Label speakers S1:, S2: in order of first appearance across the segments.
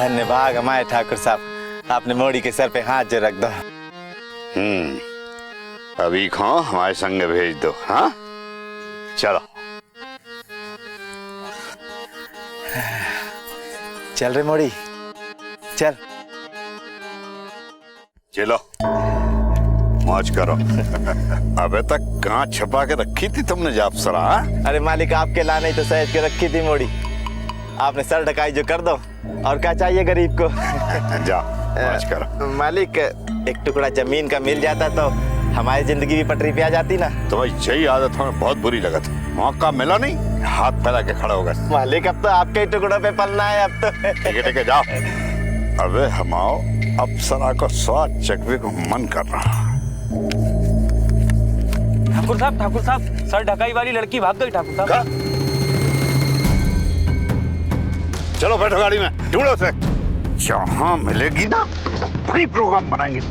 S1: धन्यवाद हमारे ठाकुर साहब, आपने मोड़ी के सर पे हाथ जो रख दो।
S2: अभी खाओ हमारे संग भेज दो। हाँ चलो
S1: चल रे मोड़ी चल।
S2: चलो मौज करो। अबे तक कहाँ छुपा के रखी थी तुमने जापसरा?
S1: अरे मालिक आपके लाने तो सहेज के रखी थी मोड़ी, आपने सर ढकाई जो कर दो, और क्या चाहिए गरीब को।
S2: जा मौज करो।
S1: मालिक एक टुकड़ा जमीन का मिल जाता तो हमारी जिंदगी भी पटरी पे आ जाती ना।
S2: तुम्हारी यही आदत हमें बहुत बुरी लगा था, मौका मिला नहीं हाथ फैला के खड़ा होगा।
S1: मालिक अब तो आपके ही टुकड़ों पे पलना है अब तो।
S2: ठीक है जाओ। अबे हमाओ अप्सरा को स्वाद चखने को मन कर रहा।
S3: ठाकुर साहब सर ढकाई वाली लड़की भाग गई ठाकुर साहब।
S2: चलो बैठो गाड़ी में, ढूंढो उसे। जहां मिलेगी ना वही प्रोग्राम बनाएंगे।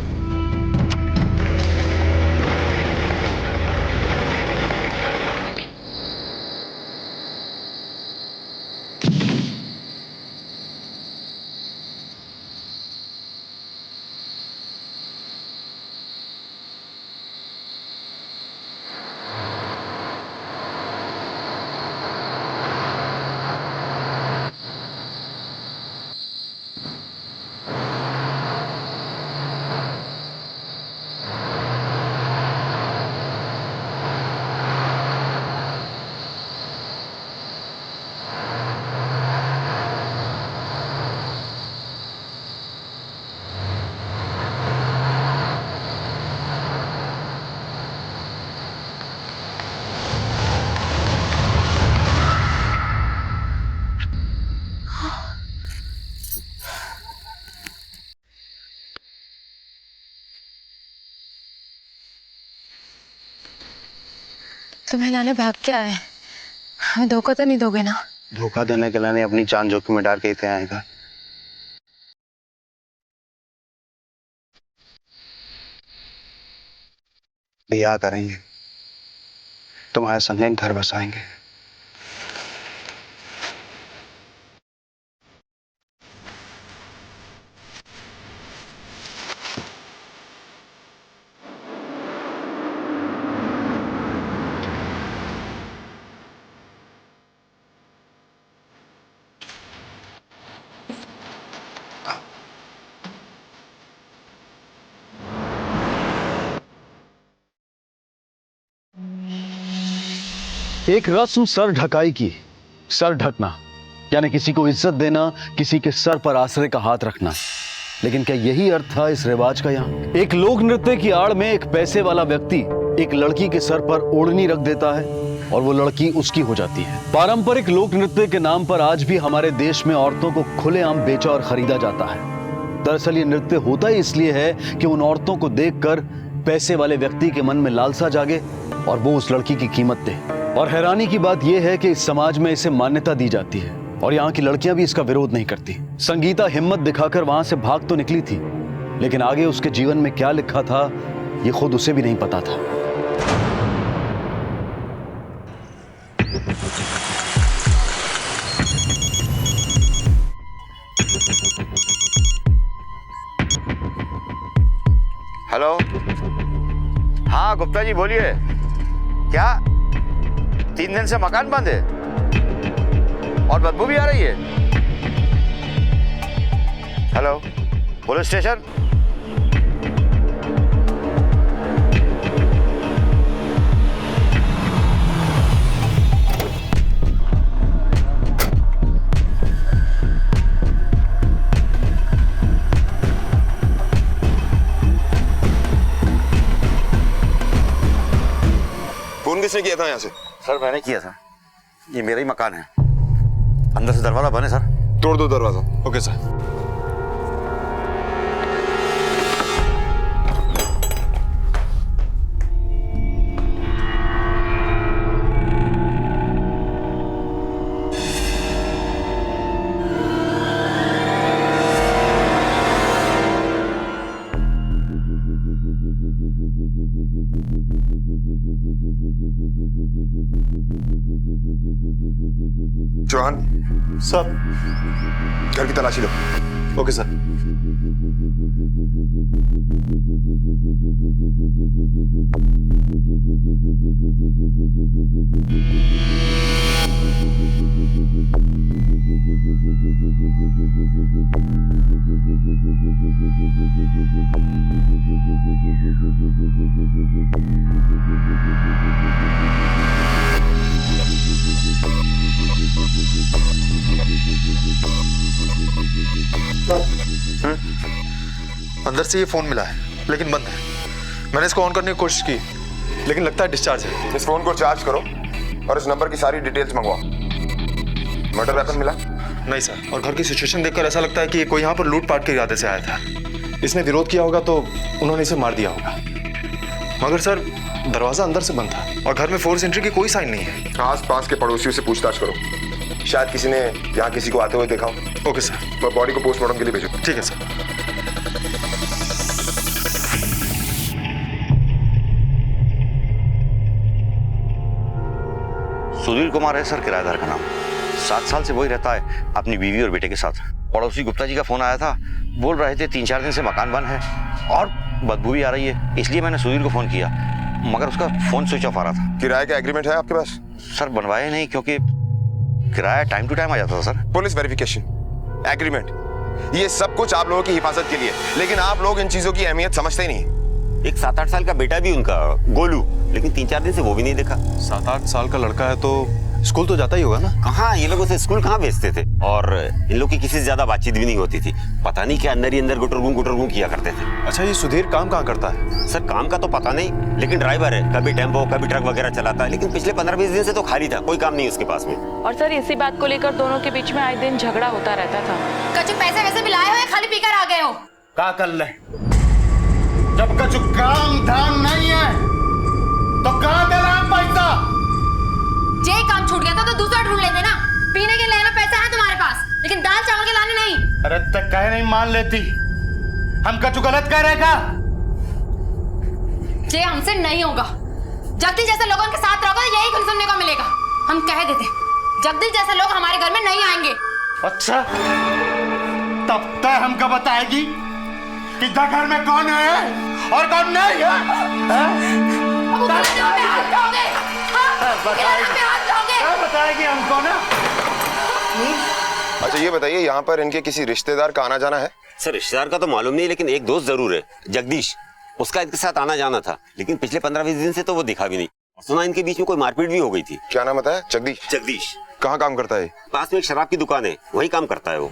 S4: तुम्हें लाने भाग के आए, हमें धोखा तो नहीं दोगे ना?
S5: धोखा देने के लिए अपनी जान जोखिम में डाल के इतने आएगा। ब्याह करेंगे, तुम्हारे संग एक घर बसाएंगे।
S6: एक रस्म सर ढकाई की। सर ढकना यानी किसी को इज्जत देना, किसी के सर पर आसरे का हाथ रखना। लेकिन क्या यही अर्थ था इस रिवाज का? यहाँ एक लोक नृत्य की आड़ में एक पैसे वाला व्यक्ति एक लड़की के सर पर ओढ़नी रख देता है और वो लड़की उसकी हो जाती है। पारंपरिक लोक नृत्य के नाम पर आज भी हमारे देश में औरतों को खुलेआम बेचा और खरीदा जाता है। दरअसल ये नृत्य होता ही इसलिए है कि उन औरतों को देखकर पैसे वाले व्यक्ति के मन में लालसा जागे और वो उस लड़की की कीमत दे। और हैरानी की बात यह है कि इस समाज में इसे मान्यता दी जाती है और यहाँ की लड़कियां भी इसका विरोध नहीं करती। संगीता हिम्मत दिखाकर वहां से भाग तो निकली थी, लेकिन आगे उसके जीवन में क्या लिखा था ये खुद उसे भी नहीं पता था।
S2: हेलो, हाँ गुप्ता जी बोलिए। क्या 3 दिन से मकान बंद है और बदबू भी आ रही है? Hello, police station.
S7: फोन किसने किया था यहाँ से?
S2: सर मैंने किया था, ये मेरा ही मकान है। अंदर से दरवाजा बंद है सर।
S7: तोड़ दो दरवाजा। Okay sir. चौहान
S1: सब
S7: घर की तलाशी लो। Okay sir.
S8: अंदर से ये फोन मिला है लेकिन बंद है। मैंने इसको ऑन करने की कोशिश की लेकिन लगता है डिस्चार्ज है।
S7: इस फोन को चार्ज करो और इस नंबर की सारी डिटेल्स मंगवाओ। मर्डर वेपन मिला?
S8: नहीं सर, और घर की सिचुएशन देखकर ऐसा लगता है कि कोई यहाँ पर लूटपाट के इरादे से आया था। इसने विरोध किया होगा तो उन्होंने इसे मार दिया होगा। मगर सर दरवाजा अंदर से बंद था और घर में फोर्स एंट्री की कोई साइन नहीं है।
S7: आस पास के पड़ोसियों से पूछताछ करो, शायद किसी ने यहाँ किसी को आते हुए देखा हो।
S8: Okay sir.
S7: मैं बॉडी को पोस्टमार्टम के लिए भेजूँ।
S8: ठीक है सर।
S2: सुधीर कुमार है सर किराएदार का नाम। 7 साल से वही रहता है अपनी बीवी और बेटे के साथ। पड़ोसी गुप्ता जी का फोन आया था, बोल रहे थे 3-4 दिन से मकान बंद है और बदबू भी आ रही है, इसलिए मैंने सुधीर को फोन किया मगर उसका फोन स्विच ऑफ आ रहा था।
S7: किराए का एग्रीमेंट है आपके पास?
S2: सर बनवाए नहीं क्योंकि किराया टाइम टू टाइम आ जाता था सर।
S7: पुलिस वेरिफिकेशन, एग्रीमेंट, ये सब कुछ आप लोगों की हिफाजत के लिए, लेकिन आप लोग इन चीजों की अहमियत समझते ही नहीं।
S1: एक 7-8 साल का बेटा भी उनका, गोलू, लेकिन 3-4 दिन से वो भी नहीं देखा।
S8: 7-8 साल का लड़का है तो स्कूल तो जाता ही होगा ना?
S1: कहाँ, ये लोग उसे स्कूल कहाँ भेजते थे और इन लोग की किसी से ज्यादा बातचीत भी नहीं होती थी। पता नहीं क्या अंदर ही अंदर गुटरगुं किया करते थे।
S8: अच्छा, ये सुधीर काम कहाँ करता है?
S1: सर काम का तो पता नहीं, लेकिन ड्राइवर है, कभी टेम्पो कभी ट्रक वगैरह चलाता है, लेकिन पिछले 15-20 दिन से तो खाली था, कोई काम नहीं उसके पास में।
S9: और सर इसी बात को लेकर दोनों के बीच में आए दिन झगड़ा होता रहता था।
S10: कछु पैसे वैसे भी लाए हो या खाली पीकर आ गए हो?
S6: क्या कर ले? जब कछु काम धाम नहीं है तो कहाँ दे रहा पैसा?
S10: जे काम छूट गया था तो दूसरा ढूंढ लेते ना। पीने के लेना पैसा है तुम्हारे पास, लेकिन दाल चावल के लाने नहीं।
S6: अरे तक कहे नहीं मान लेती, हम कछु गलत कह रहे का?
S10: जे हमसे नहीं होगा। जगदीश जैसे लोगों के साथ रहोगे तो यही कुछ सुनने को मिलेगा। हम कह देते जगदीश जैसे लोग हमारे घर में नहीं आएंगे।
S6: अच्छा, तब तक हमको बताएगी कि घर में कौन है और कौन नहीं है? बताएगी हमको ना।
S7: अच्छा ये बताइए, यहाँ पर इनके किसी रिश्तेदार का आना जाना है?
S1: सर रिश्तेदार का तो मालूम नहीं, लेकिन एक दोस्त जरूर है, जगदीश, उसका इनके साथ आना जाना था, लेकिन पिछले 15-20 दिन से तो वो दिखा भी नहीं। सुना इनके बीच में कोई मारपीट भी हो गई थी।
S7: क्या नाम बताया? जगदीश।
S1: जगदीश।
S7: कहाँ काम करता है?
S1: पास में एक शराब की दुकान है, वही काम करता है वो।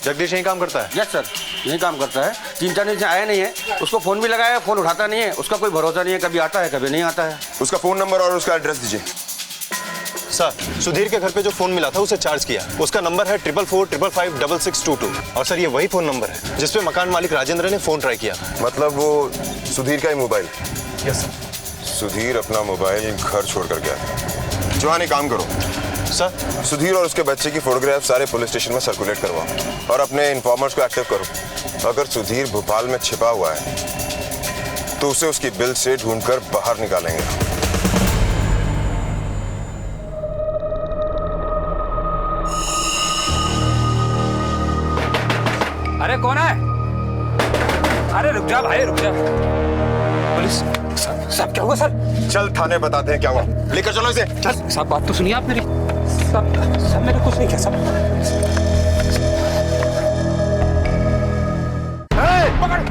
S8: जगदीश यही काम करता है?
S11: यस सर, यही काम करता है। 3-4 दिन से आया नहीं है, उसको फोन भी लगाया, फोन उठाता नहीं है, उसका कोई भरोसा नहीं है, कभी आता है कभी नहीं आता है।
S7: उसका फोन नंबर और उसका एड्रेस दीजिए।
S8: सर, सुधीर के घर पे जो फोन मिला था उसे चार्ज किया, उसका नंबर है 4445556622 और सर ये वही फोन नंबर है जिसपे मकान मालिक राजेंद्र ने फोन ट्राई किया।
S7: मतलब वो सुधीर का ही मोबाइल?
S8: Yes sir.
S7: सुधीर अपना मोबाइल घर छोड़ कर गया। जवान एक काम करो
S8: सर,
S7: सुधीर और उसके बच्चे की फोटोग्राफ सारे पुलिस स्टेशन में सर्कुलेट करवाओ और अपने इन्फॉर्मर्स को एक्टिव करो। अगर सुधीर भोपाल में छिपा हुआ है तो उसे उसकी बिल से ढूंढकर बाहर निकालेंगे।
S3: अरे कौन है? अरे रुक जा भाई, रुक जा। पुलिस साहब, क्या हुआ सर?
S7: चल थाने बताते हैं क्या हुआ, लेकर चलो इसे।
S3: चल साहब, बात तो सुनिए आप मेरी। सब मैंने कुछ नहीं किया सब। पकड़।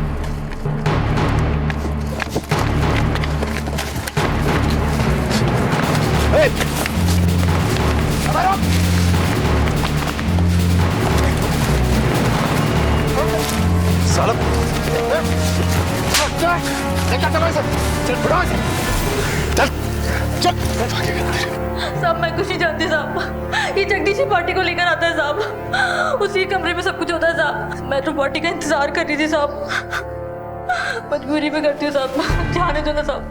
S8: सालब,
S9: साहब मैं कुछ नहीं जानती साहब, ये जगदीश पार्टी को लेकर आता है साहब, उसी कमरे में सब कुछ होता है साहब। मैं तो पार्टी का इंतजार कर रही थी साहब, मजबूरी में करती हूँ साहब, जाने दो ना साहब,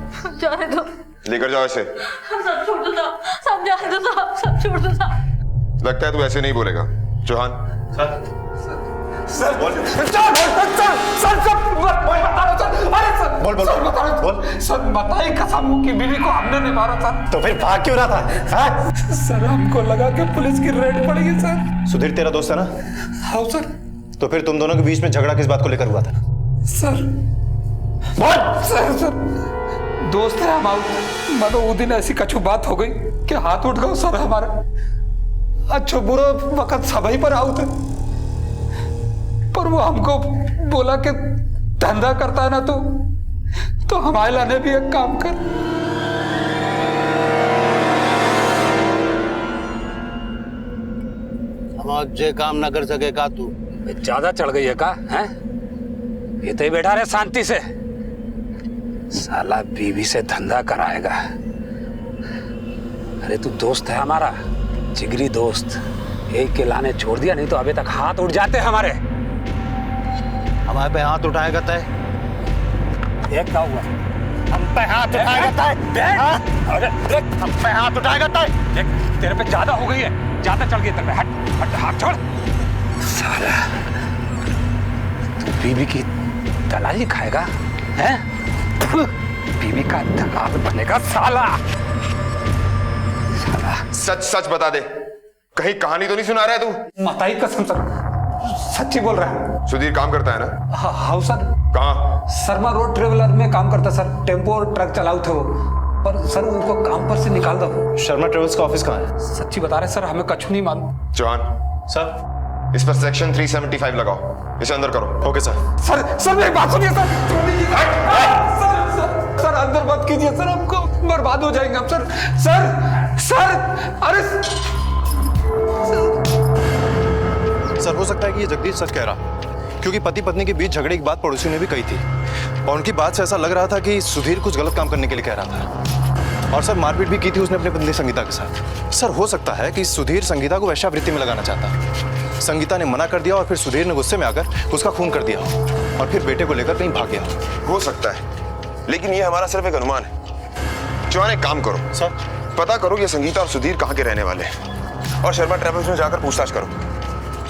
S9: जाने दो।
S7: लेकर जाओ इसे।
S9: सब छोड़ दो साहब, सब जाने दो साहब, सब छोड़ दो साहब।
S7: लगता है तू ऐसे नहीं बोलेगा। चौहान,
S3: सर बोल सर बताइए कसम की बीवी को हमने नहीं मारा सर।
S8: तो फिर भाग क्यों रहा था? हाँ?
S3: सर हमको लगा कि पुलिस की रेड पड़ेगी सर।
S8: सुधीर तेरा दोस्त है ना?
S3: हाँ सर।
S8: तो फिर तुम दोनों के बीच में झगड़ा किस बात को लेकर हुआ था?
S3: सर सर दोस्त है हम मनो वो दिन ऐसी कछु बात हो गई कि हाथ उठ गए सर हमारे। अच्छा बुरा वक्त सभी पर आउट है, पर वो हमको बोला कि धंधा करता है ना तो हमारे लाने भी एक काम कर।
S6: हम जे काम ना कर सके का तू
S3: ज्यादा चढ़ गई है का हैं? ये तो ही बैठा रहे शांति से, साला बीवी से धंधा कराएगा। अरे तू दोस्त है हमारा, जिगरी दोस्त, एक के लाने छोड़ दिया, नहीं तो अभी तक हाथ उठ जाते हमारे।
S6: हमारे पे हाथ उठाएगा तय?
S3: ये क्या हुआ?
S6: हम पे हाथ उठाएगा तय?
S3: अरे देख,
S6: हम पे हाथ उठाएगा तय?
S3: देख तेरे पे ज्यादा हो गई है, ज्यादा चढ़ गई तेरे पे। हट हट हाथ छोड़। साला तू बीवी की दलाली खाएगा हैं? बीवी का दलाल बनेगा साला।
S7: सच सच बता दे, कहीं कहानी तो नहीं सुना रहा है तू?
S3: माता की कसम सर, सच्ची बोल रहा है।
S7: सुधीर काम करता है ना?
S3: हाँ सर।
S7: कहाँ?
S3: शर्मा रोड ट्रेवलर में काम करता सर, टेम्पो और ट्रक चलाऊ थे वो, पर सर उनको काम पर से निकाल दो।
S8: शर्मा ट्रेवल्स का ऑफिस कहाँ है?
S3: सच्ची बता रहे सर, हमें कछु नहीं मालूम।
S7: जॉन
S8: सर
S7: इस पर सेक्शन 375 लगाओ, इसे अंदर करो।
S8: Okay sir.
S3: सर मेरी बात सुनिए सर। सर अंदर मत कीजिए सर, हमको बर्बाद हो जाएंगे हम सर। अरे
S8: सर हो सकता है कि ये जगदीश सच कह रहा, क्योंकि पति पत्नी के बीच झगड़े की बात पड़ोसियों ने भी कही थी और उनकी बात से ऐसा लग रहा था कि सुधीर कुछ गलत काम करने के लिए कह रहा था। और सर मारपीट भी की थी उसने अपनी पत्नी संगीता के साथ। सर हो सकता है कि सुधीर संगीता को वेश्यावृत्ति में लगाना चाहता। संगीता ने मना कर दिया और फिर सुधीर ने गुस्से में आकर उसका खून कर दिया और फिर बेटे को लेकर कहीं भाग गया।
S7: हो सकता है, लेकिन ये हमारा सिर्फ एक अनुमान है। जॉन एक काम करो
S8: सर,
S7: पता करो कि संगीता और सुधीर कहाँ के रहने वाले हैं और शर्मा ट्रेवल्स में जाकर पूछताछ करो।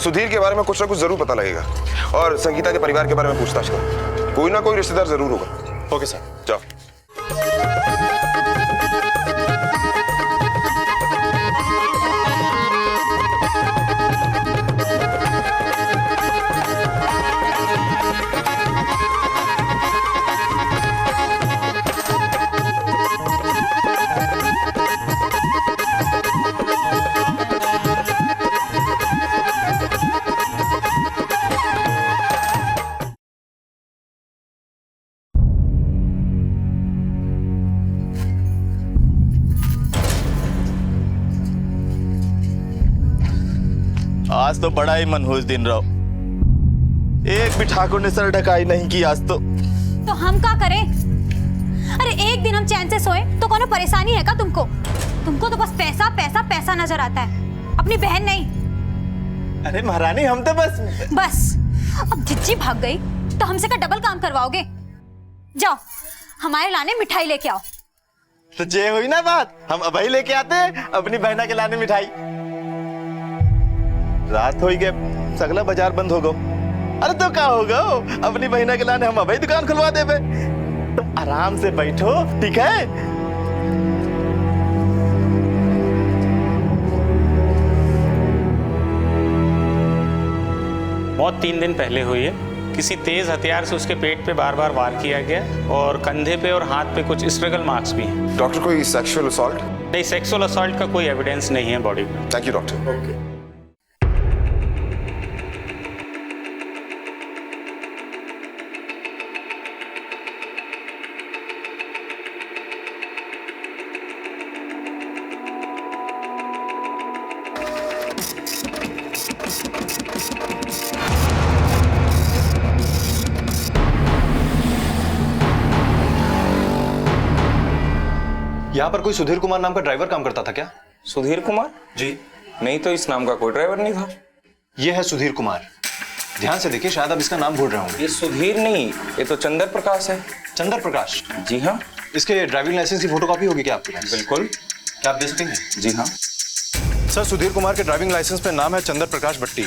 S7: सुधीर के बारे में कुछ ना कुछ जरूर पता लगेगा और संगीता के परिवार के बारे में पूछताछ करो, कोई ना कोई रिश्तेदार जरूर होगा।
S8: ओके सर,
S7: जाओ।
S12: आज तो बड़ा ही मनहूस दिन रहो, एक भी ठाकुर ने सर ढकाई नहीं की आज तो
S13: हम क्या करें? अरे एक दिन हम चैन से सोए तो कौन परेशानी है का तुमको? तुमको तो बस पैसा पैसा पैसा नजर आता है, अपनी बहन नहीं।
S12: अरे महारानी हम तो
S13: बस अब जिज्जी भाग गई तो हमसे का डबल काम करवाओगे। जाओ हमारे लाने मिठाई लेके आओ।
S12: तो जे हुई ना बात, हम अभी लेके आते अपनी बहना के लाने मिठाई। रात हो गए, सगला बाजार बंद हो गो। अरे तो क्या होगा, अपनी बहना के लाने हम अभी दुकान खुलवा दे। तुम आराम से बैठो, ठीक है?
S14: मौत 3 दिन पहले हुई है। किसी तेज हथियार से उसके पेट पे बार बार वार किया गया और कंधे पे और हाथ पे कुछ स्ट्रगल मार्क्स भी हैं।
S7: डॉक्टर कोई सेक्सुअल असॉल्ट?
S14: नहीं, सेक्सुअल असॉल्ट का कोई एविडेंस नहीं है बॉडी में।
S7: Thank you doctor.
S14: ओके।
S8: यहाँ पर कोई सुधीर कुमार नाम का ड्राइवर काम करता था क्या?
S15: सुधीर कुमार?
S8: जी
S15: नहीं तो इस नाम का कोई ड्राइवर नहीं था।
S8: ये है सुधीर कुमार, ध्यान से देखिए, शायद आप इसका नाम भूल रहे होंगे।
S15: ये सुधीर नहीं, ये तो चंद्र प्रकाश है।
S8: चंद्र प्रकाश?
S15: जी हाँ।
S8: इसके ड्राइविंग लाइसेंस की फोटोकॉपी होगी क्या आपके पास?
S15: बिल्कुल।
S8: क्या आप दे सकेंगे?
S15: जी हाँ।
S8: सर सुधीर कुमार के ड्राइविंग लाइसेंस पे नाम है चंद्र प्रकाश भट्टी।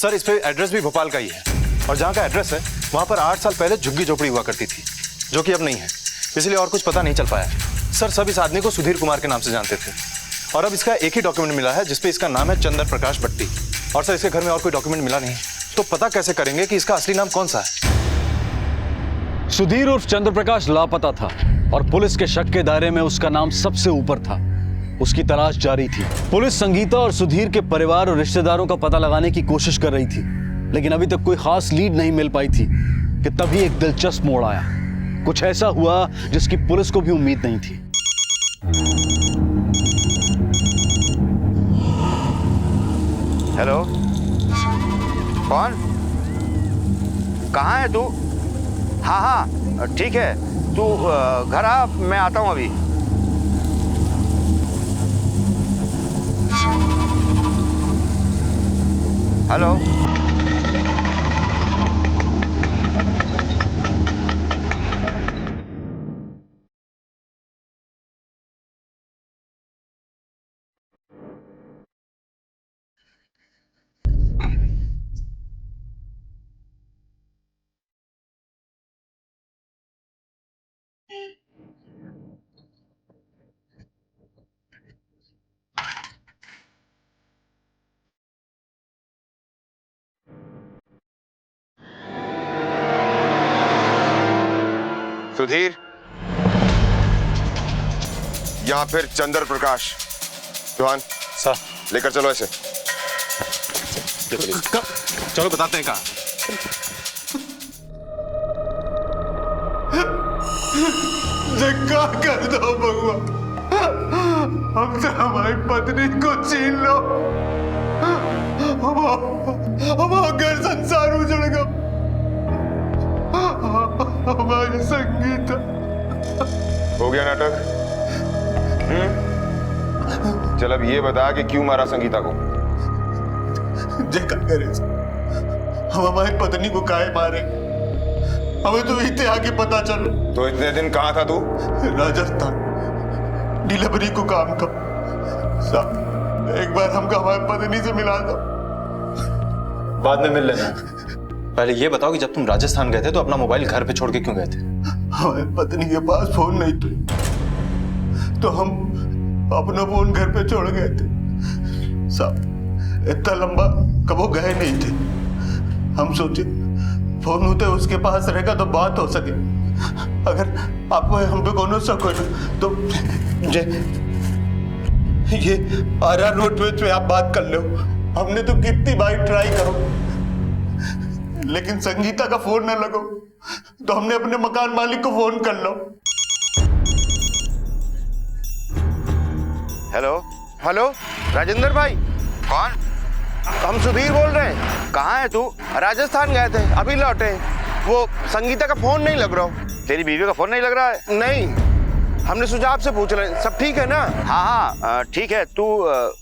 S8: सर इस पे एड्रेस भी भोपाल का ही है, और जहाँ का एड्रेस है वहाँ पर 8 साल पहले झुग्गी झोपड़ी हुआ करती थी, जो कि अब नहीं है, इसलिए और कुछ पता नहीं चल पाया। सर सब इस आदमी को सुधीर कुमार के नाम से जानते थे, और अब इसका एक ही डॉक्यूमेंट मिला है जिसपे इसका नाम है चंद्र प्रकाश भट्टी, और सर इसके घर में और कोई डॉक्यूमेंट मिला नहीं, तो पता कैसे करेंगे कि इसका असली नाम कौन सा है?
S6: सुधीर उर्फ चंद्र प्रकाश लापता था और पुलिस के शक के दायरे में उसका नाम सबसे ऊपर था। उसकी तलाश जारी थी। पुलिस संगीता और सुधीर के परिवार और रिश्तेदारों का पता लगाने की कोशिश कर रही थी, लेकिन अभी तक कोई खास लीड नहीं मिल पाई थी कि तभी एक दिलचस्प मोड़ आया। कुछ ऐसा हुआ जिसकी पुलिस को भी उम्मीद नहीं थी।
S2: हेलो, कौन? कहाँ है तू? हाँ हाँ ठीक है, तू घर आ, मैं आता हूँ अभी। हेलो,
S7: सुधीर, यहाँ फिर चंद्र प्रकाश। चौहान
S8: सर,
S7: लेकर चलो ऐसे।
S8: चलो बताते हैं कहाँ।
S12: क्या कर दो भगवान, हम तो हमारी पत्नी को छीन लो, हमारा घर संसार उजड़ गया, हमारी संगीता।
S7: हो गया नाटक? चल अब ये बता कि क्यों मारा संगीता को?
S12: देखा करे, हम हमारी पत्नी को काहे मारे, हमें तो इतने आगे पता चलो।
S7: तो इतने दिन कहाँ था तू?
S12: राजस्थान डिलीवरी को काम था साहब, एक बार हमको हमारी पत्नी से मिला दो।
S8: बाद में मिल लेना, पहले ये बताओ कि जब तुम राजस्थान गए थे तो अपना मोबाइल घर पे छोड़ के क्यों गए थे?
S12: हमारी पत्नी के पास फोन नहीं थे, तो हम अपना फोन घर पे छोड़ गए थे साहब। इतना लंबा कबो गए नहीं थे, हम सोचे फोन होते उसके पास रहेगा तो बात हो सके। अगर आपको हम पे कोनो शक हो तो ये आर रोड पे आप बात कर लो। हमने तो कितनी बार ट्राई करो, लेकिन संगीता का फोन न लगो, तो हमने अपने मकान मालिक को फोन कर लो।
S2: हेलो हेलो, राजेंद्र भाई। कौन? हम सुधीर बोल रहे हैं। कहाँ है तू? राजस्थान गए थे, अभी लौटे। वो संगीता का फोन नहीं लग रहा। तेरी बीवी का फोन नहीं लग रहा है? नहीं, हमने सोचा आपसे पूछ रहे हैं। सब ठीक है ना? हाँ हाँ ठीक है, तू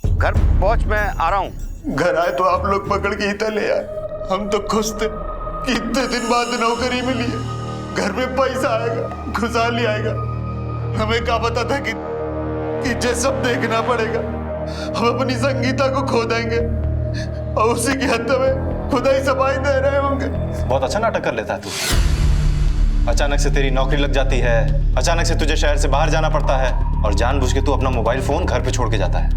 S2: घर पहुंच, मैं आ रहा हूँ।
S12: घर आए तो आप लोग पकड़ के इतना ले आए। हम तो खुश थे कि इतने दिन बाद नौकरी मिली है, घर में पैसा आएगा, खुशहाली आएगा। हमें क्या पता था कि ये सब देखना पड़ेगा। हम अपनी संगीता को खो देंगे और उसी की हद में खुदा ही सफाई दे रहे होंगे।
S8: बहुत अच्छा नाटक कर लेता है तू। अचानक से तेरी नौकरी लग जाती है, अचानक से तुझे शहर से बाहर जाना पड़ता है, और जानबूझ के तू अपना मोबाइल फोन घर पे छोड़ के जाता है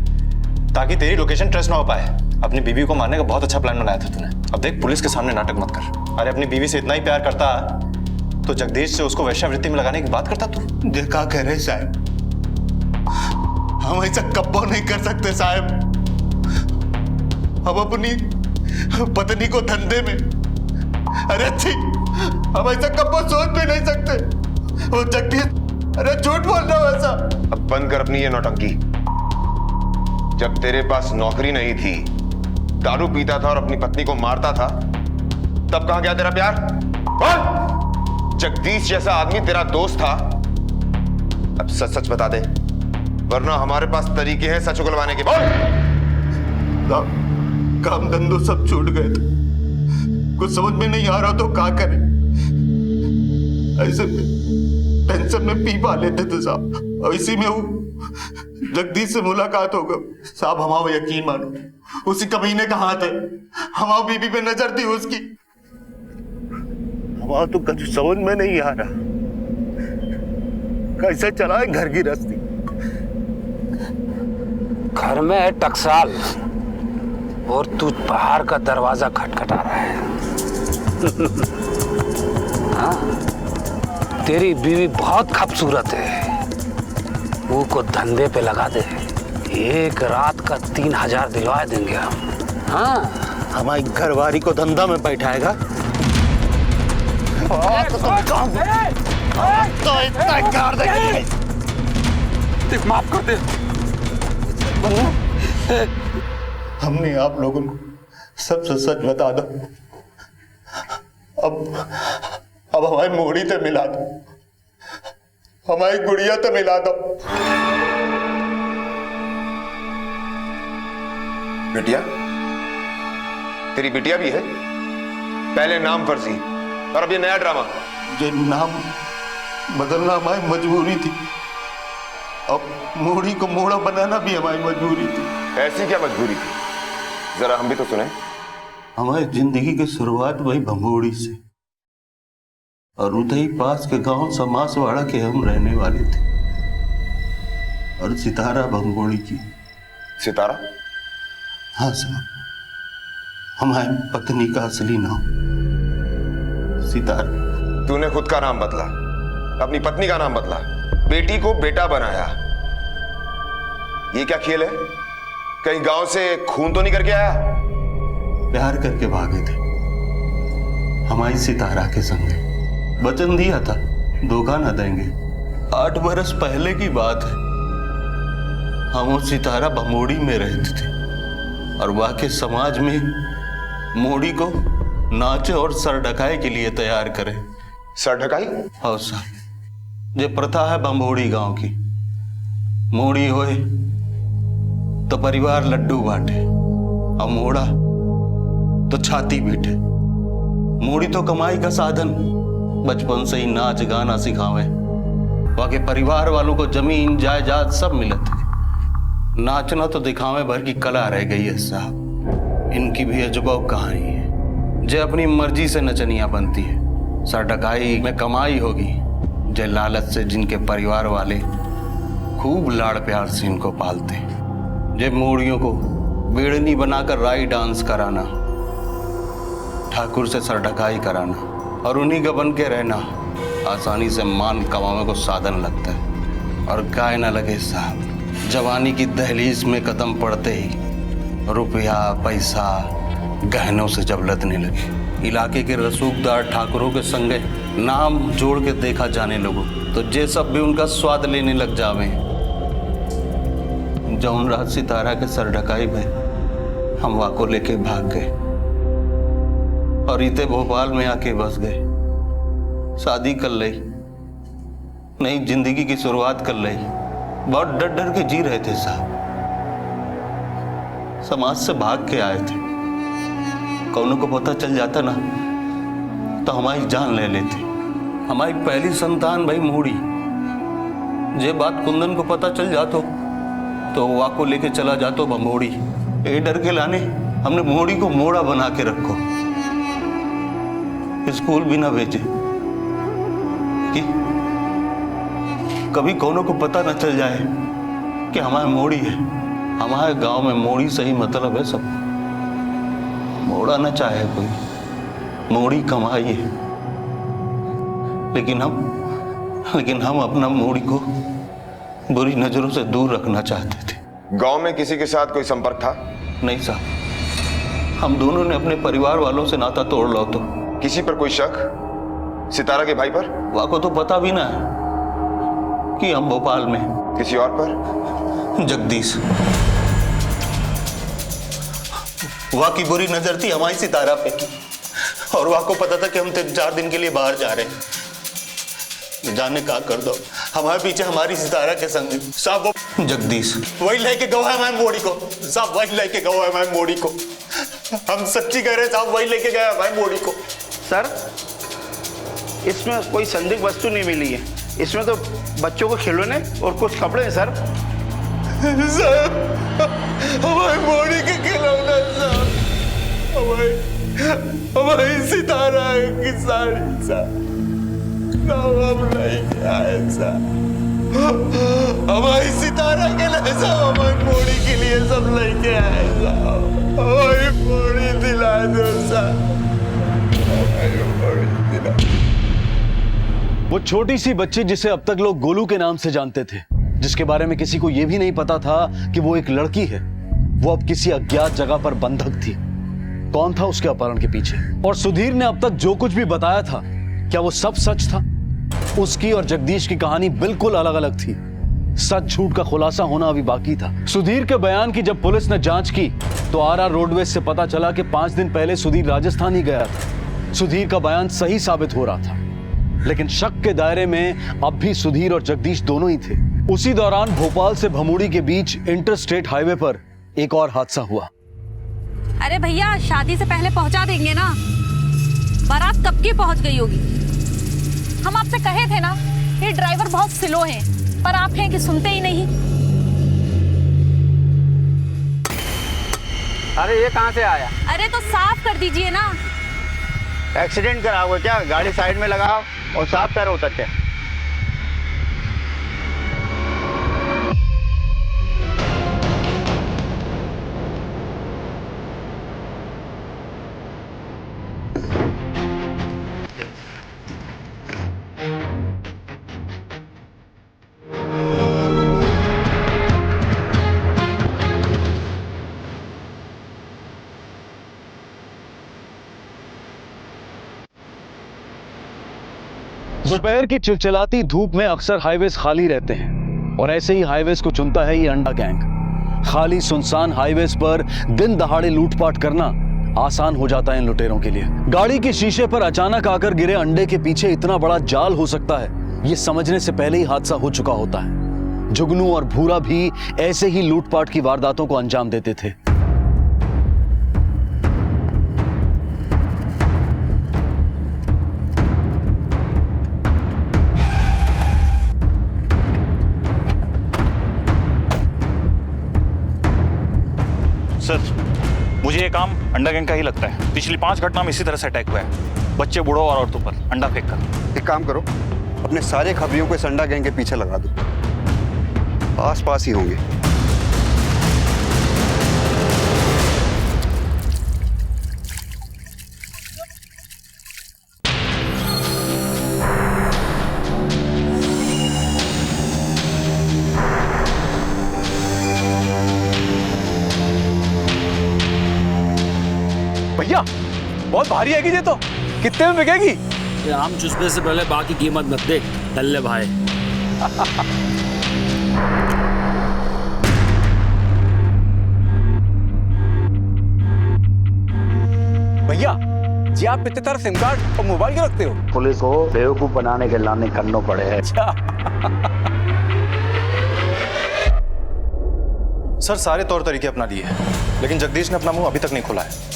S8: ताकि तेरी लोकेशन ट्रेस ना हो पाए। अपनी बीवी को मारने का बहुत अच्छा प्लान बनाया था तूने। अब देख, पुलिस के सामने नाटक मत कर। अरे अपनी बीवी से इतना ही प्यार करता तो जगदीश से उसको वेश्यावृत्ति में लगाने की बात करता तू।
S12: देखा कह रहे साहब, हम ऐसा कब्बो नहीं कर सकते साहब। हम अपनी पत्नी को धंधे में, अरे अच्छी, हम ऐसा कब्बो सोच भी नहीं सकते। वो जगदीश, अरे झूठ बोल रहा हूं ऐसा।
S7: अब बंद कर अपनी ये नौटंकी। जब तेरे पास नौकरी नहीं थी, दारू पीता था और अपनी पत्नी को मारता था, तब कहां गया तेरा प्यार? बोल! जगदीश जैसा आदमी तेरा दोस्त था। अब सच सच बता दे, वरना हमारे पास तरीके हैं सच उगलवाने के। बोल!
S12: काम धंधो सब छूट गए थे, कुछ समझ में नहीं आ रहा तो क्या करें। ऐसे पेंशन में पी पा लेते थे साहब, और इसी में वो जगदीश से मुलाकात होगा साहब, हमारा यकीन मानो उसी कमीने का हाथ है, हमारा बीबी पे नजर थी उसकी। हमारा तो कुछ समझ में नहीं आ रहा, कैसे चलाए घर की रस्ती।
S3: घर में है टकसाल और तू बाहर का दरवाजा खटखटा रहा है। हाँ? तेरी बीवी बहुत खूबसूरत है, वो को धंधे पे लगा दे, एक रात का 3000 दिलवा देंगे हम। हाँ,
S12: हमारी घरवाली को धंधा में बैठाएगा तो इतना कर देगा।
S3: माफ कर दे।
S12: हमने आप लोगों को सबसे सच बता दो, अब हमारी मोड़ी तो मिला दो, हमारी गुड़िया तो मिला दो।
S7: बिटिया, तेरी बिटिया भी है? पहले नाम फर्जी और अब ये नया ड्रामा।
S12: ये नाम बदलना हमारी मजबूरी थी, अब मोड़ी को मोड़ा बनाना भी हमारी मजबूरी थी।
S7: ऐसी क्या मजबूरी थी, जरा हम भी तो सुने।
S12: हमारी जिंदगी की शुरुआत वही भंगोड़ी से, और उधर पास के गांव समासवाड़ा के हम रहने वाले थे, और सितारा भंगोड़ी की।
S7: सितारा?
S12: हाँ साहब, हमारी पत्नी का असली नाम सितारा।
S7: तूने खुद का नाम बदला, अपनी पत्नी का नाम बदला, बेटी को बेटा बनाया। ये क्या खेल है? कहीं गांव से खून तो नहीं करके आया?
S12: प्यार करके भागे थे हमारी सितारा के संग, वचन दिया था धोखा न देंगे। 8 बरस पहले की बात है, हम वो सितारा बमोड़ी में रहते थे, और वहां के समाज में मोड़ी को नाचे और सर ढकाए के लिए तैयार करे।
S7: सर ढकाई?
S12: हाँ साहब, ये प्रथा है बम्बोड़ी गांव की। मोड़ी होए तो परिवार लड्डू बांटे, और मोड़ा तो छाती पीटे। मोड़ी तो कमाई का साधन, बचपन से ही नाच गाना सिखावे। वहां के परिवार वालों को जमीन जायदाद सब मिले थे, नाचना तो दिखावे भर की कला रह गई है साहब। इनकी भी अजब कहानी है, जो अपनी मर्जी से नचनिया बनती है। सर ढकाई में कमाई होगी, जो लालच से जिनके परिवार वाले खूब लाड़ प्यार से इनको पालते। जो मोड़ियों को बेड़नी बनाकर राई डांस कराना, ठाकुर से सर ढकाई कराना और उन्हीं का बन के रहना आसानी से मान कमाने को साधन लगता है। और गाय ना लगे साहब, जवानी की दहलीज में कदम पड़ते ही रुपया पैसा गहनों से जब लदने लगे, इलाके के रसूखदार ठाकुरों के संगे नाम जोड़ के देखा जाने लोगों तो जे सब भी उनका स्वाद लेने लग जावे। जौन रात सितारा के सर ढकाई में हम वाको लेके भाग गए और इते भोपाल में आके बस गए। शादी कर ली, नई जिंदगी की शुरुआत कर ली। बहुत डर डर के जी रहे थे साहब, समाज से भाग के आए थे। कौनों को पता चल जाता ना तो हमारी जान ले लेते। हमारी पहली संतान भाई मोड़ी, ये बात कुंदन को पता चल जातो तो वाको लेके चला जातो बमोड़ी। ए डर के लाने हमने मोड़ी को मोड़ा बना के रखो, स्कूल भी ना भेजे कि कभी कौनों को पता न चल जाए कि हमारे मोड़ी है। हमारे गांव में मोड़ी से ही मतलब है सब, मोड़ा न चाहे कोई, मोड़ी कमाई है। लेकिन हम अपना मोड़ी को बुरी नजरों से दूर रखना चाहते थे।
S7: गांव में किसी के साथ कोई संपर्क था?
S12: नहीं साहब, हम दोनों ने अपने परिवार वालों से नाता तोड़ लो। तो
S7: किसी पर कोई शक? सितारा के भाई पर?
S12: वाको तो पता भी ना है कि हम भोपाल में।
S7: किसी और पर?
S12: जगदीश, वहां की बुरी नजर थी हमारी सितारा पे की, और वहां को पता था कि हम 3-4 दिन के लिए बाहर जा रहे हैं। जाने का कर दो, हमारे पीछे हमारी सितारा के संग साहब जगदीश वही लेके गवा है हमारी मोड़ी को साहब, वही लेके गवा है हमारी मोड़ी को। हम सच्ची कह रहे साहब, वही लेके गया हमारी मोड़ी को।
S16: सर, इसमें कोई संदिग्ध वस्तु नहीं मिली है, इसमें तो बच्चों को खिलौने और कुछ कपड़े हैं सर।
S12: साहब, हमारी मोड़ी के खिलौना साहब, हमारी सितारा की साड़ी साहब, ना हम नहीं आए साहब, हमारी सितारा के लिए सब, हमारी मोड़ी के लिए सब लेके आए साहब, हमारी मोड़ी दिला दो साहब, हमारी मोड़ी दिला।
S6: वो छोटी सी बच्ची जिसे अब तक लोग गोलू के नाम से जानते थे, जिसके बारे में किसी को यह भी नहीं पता था कि वो एक लड़की है, वो अब किसी अज्ञात जगह पर बंधक थी। कौन था उसके अपहरण के पीछे? और सुधीर ने अब तक जो कुछ भी बताया था, क्या वो सब सच था? उसकी और जगदीश की कहानी बिल्कुल अलग अलग थी। सच झूठ का खुलासा होना अभी बाकी था। सुधीर के बयान की जब पुलिस ने जांच की तो आरआर रोडवेज से पता चला कि 5 दिन पहले सुधीर राजस्थान ही गया था। सुधीर का बयान सही साबित हो रहा था, लेकिन शक के दायरे में अब भी सुधीर और जगदीश दोनों ही थे। उसी दौरान भोपाल से भमूड़ी के बीच इंटरस्टेट हाईवे पर एक और हादसा हुआ।
S13: अरे भैया, शादी से पहले पहुंचा देंगे ना, बारात कब की पहुंच गई होगी। हम आपसे कहे थे ना, ये ड्राइवर बहुत स्लो है, पर आप हैं कि सुनते ही नहीं।
S16: अरे ये कहाँ से आया?
S13: अरे तो साफ कर दीजिए ना।
S16: एक्सीडेंट करा हुआ क्या? गाड़ी साइड में लगाओ और साफ करो उतर के।
S6: दोपहर की चिलचिलाती धूप में अक्सर हाईवेज खाली रहते हैं और ऐसे ही हाईवेज को चुनता है ये अंडा गैंग। खाली सुनसान हाईवेज पर दिन दहाड़े लूटपाट करना आसान हो जाता है इन लुटेरों के लिए। गाड़ी के शीशे पर अचानक आकर गिरे अंडे के पीछे इतना बड़ा जाल हो सकता है, ये समझने से पहले ही हादसा हो चुका होता है। जुगनू और भूरा भी ऐसे ही लूटपाट की वारदातों को अंजाम देते थे।
S17: सर, मुझे ये काम अंडा गैंग का ही लगता है। पिछली 5 घटना में इसी तरह से अटैक हुआ है, बच्चे, बूढ़ों और औरतों पर अंडा फेंक कर।
S5: एक काम करो, अपने सारे खबरियों को इस अंडा गैंग के पीछे लगा दो, आस पास ही होंगे।
S3: भैया, बहुत भारी है ये तो, कितने में बिकेगी?
S18: ये आम चूसने से पहले बाकी कीमत मत देख, दल्ले भाई।
S3: भैया जी, आप इतने तरह सिम कार्ड और मोबाइल क्यों रखते हो?
S16: पुलिस को बेवकूफ बनाने के लाने करने पड़े हैं।
S8: सर, सारे तौर तरीके अपना लिए हैं, लेकिन जगदीश ने अपना मुंह अभी तक नहीं खोला है।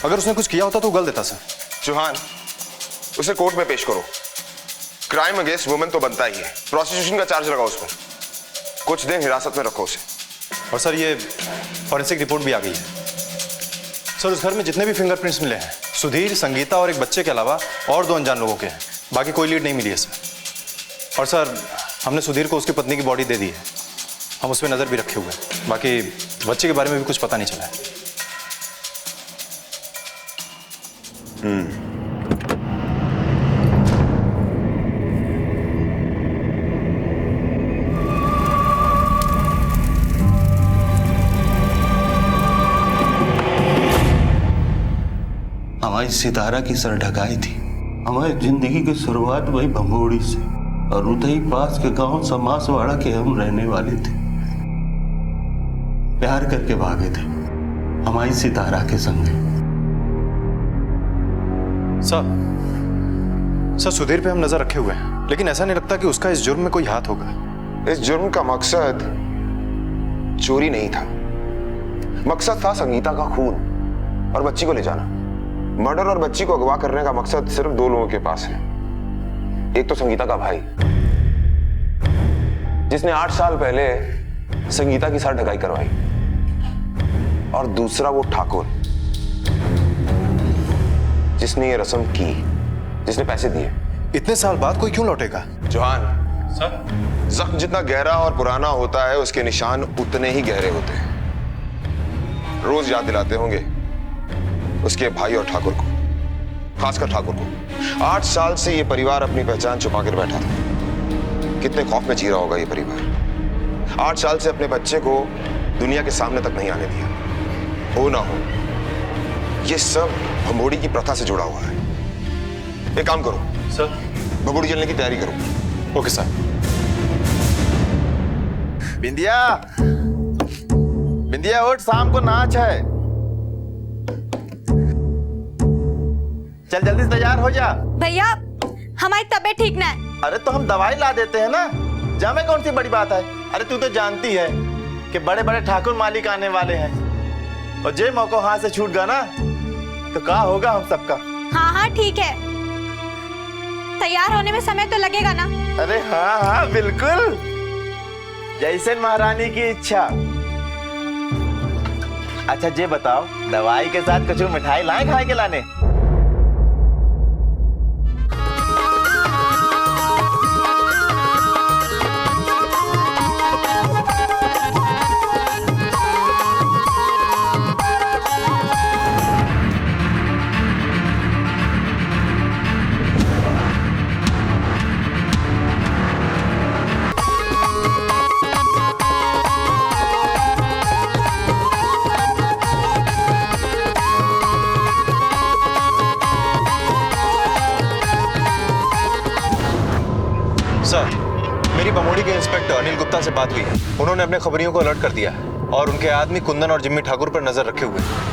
S8: अगर उसने कुछ किया होता तो गल देता सर।
S7: चौहान, उसे कोर्ट में पेश करो। क्राइम अगेंस्ट वुमेन तो बनता ही है, प्रोसिक्यूशन का चार्ज लगाओ उस पर। कुछ दिन हिरासत में रखो उसे।
S8: और सर, ये फॉरेंसिक रिपोर्ट भी आ गई है। सर, उस घर में जितने भी फिंगरप्रिंट्स मिले हैं, सुधीर, संगीता और एक बच्चे के अलावा और 2 अनजान लोगों के हैं। बाकी कोई लीड नहीं मिली है सर। और सर, हमने सुधीर को उसकी पत्नी की बॉडी दे दी है, हम उस पर नजर भी रखे हुए हैं। बाकी बच्चे के बारे में भी कुछ पता नहीं चला है।
S12: हमारी सितारा की सर ढकाई थी। हमारी जिंदगी की शुरुआत वही भमोड़ी से और उधर पास के गांव समासवाड़ा के हम रहने वाले थे। प्यार करके भागे थे हमारी सितारा के संग।
S8: सर, सुधीर पे हम नजर रखे हुए हैं, लेकिन ऐसा नहीं लगता कि उसका इस जुर्म में कोई हाथ होगा।
S7: इस जुर्म का मकसद चोरी नहीं था, मकसद था संगीता का खून और बच्ची को ले जाना। मर्डर और बच्ची को अगवा करने का मकसद सिर्फ 2 लोगों के पास है। एक तो संगीता का भाई, जिसने 8 साल पहले संगीता की सर ढकाई करवाई, और दूसरा वो ठाकुर जिसने ये रस्म की, जिसने पैसे दिए।
S8: इतने साल बाद कोई क्यों लौटेगा?
S7: जॉन सर, जख्म जितना गहरा और पुराना होता है उसके निशान उतने ही गहरे होते हैं। रोज याद दिलाते होंगे उसके भाई और ठाकुर को, खासकर ठाकुर को। 8 साल से ये परिवार अपनी पहचान छुपा कर बैठा था। कितने खौफ में जी रहा होगा ये परिवार। 8 साल से अपने बच्चे को दुनिया के सामने तक नहीं आने दिया। हो ना हो, ये सब भमोड़ी की प्रथा से जुड़ा हुआ है। एक काम करो सर, भगोड़ी जलने की तैयारी करो।
S8: Okay sir.
S16: बिंदिया, बिंदिया उठ, शाम को नाच है। चल जल्दी से तैयार हो जा।
S13: भैया हमारी तबीयत ठीक ना है।
S16: अरे तो हम दवाई ला देते हैं ना, जामे कौन सी बड़ी बात है। अरे तू तो जानती है कि बड़े बड़े ठाकुर मालिक आने वाले हैं, और जे मौका हाथ से छूट गया ना तो क्या होगा हम सबका।
S13: हाँ हाँ ठीक है, तैयार होने में समय तो लगेगा ना।
S16: अरे हाँ हाँ बिल्कुल, जैसे महारानी की इच्छा। अच्छा जे बताओ, दवाई के साथ कुछ मिठाई लाए खाए के लाने?
S8: सर, मेरी बमोड़ी के इंस्पेक्टर अनिल गुप्ता से बात हुई है। उन्होंने अपने खबरियों को अलर्ट कर दिया है और उनके आदमी कुंदन और जिम्मी ठाकुर पर नजर रखे हुए हैं।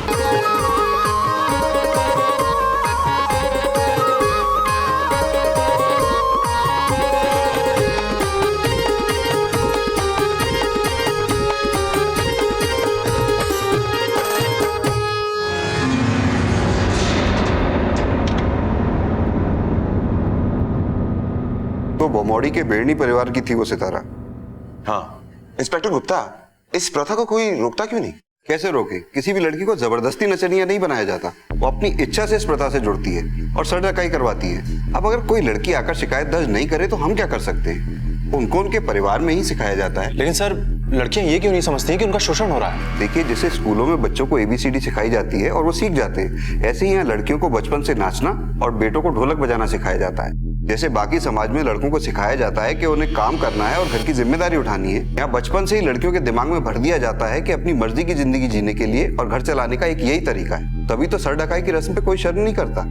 S5: तो बमौड़ी के बेड़नी परिवार की थी वो सितारा।
S7: हाँ इंस्पेक्टर गुप्ता, इस प्रथा को कोई रोकता क्यों नहीं?
S5: कैसे रोके? किसी भी लड़की को जबरदस्ती नचनिया नहीं बनाया जाता। वो अपनी इच्छा से इस प्रथा से जुड़ती है और सर ढकाई करवाती है। अब अगर कोई लड़की आकर शिकायत दर्ज नहीं करे तो हम क्या कर सकते हैं? उनको उनके परिवार में ही सिखाया जाता है।
S8: लेकिन सर, लड़कियां ये क्यों नहीं समझती कि उनका शोषण हो रहा है?
S5: देखिए, जैसे स्कूलों में बच्चों को ABCD सिखाई जाती है और वो सीख जाते हैं, ऐसे ही यहाँ लड़कियों को बचपन से नाचना और बेटों को ढोलक बजाना सिखाया जाता है। जैसे बाकी समाज में लड़कों को सिखाया जाता है कि उन्हें काम करना है और घर की जिम्मेदारी उठानी है, यहाँ बचपन से ही लड़कियों के दिमाग में भर दिया जाता है कि अपनी मर्जी की जिंदगी जीने के लिए और घर चलाने का एक यही तरीका है। तभी तो सर ढकाई की रस्म पे कोई शर्म नहीं करता,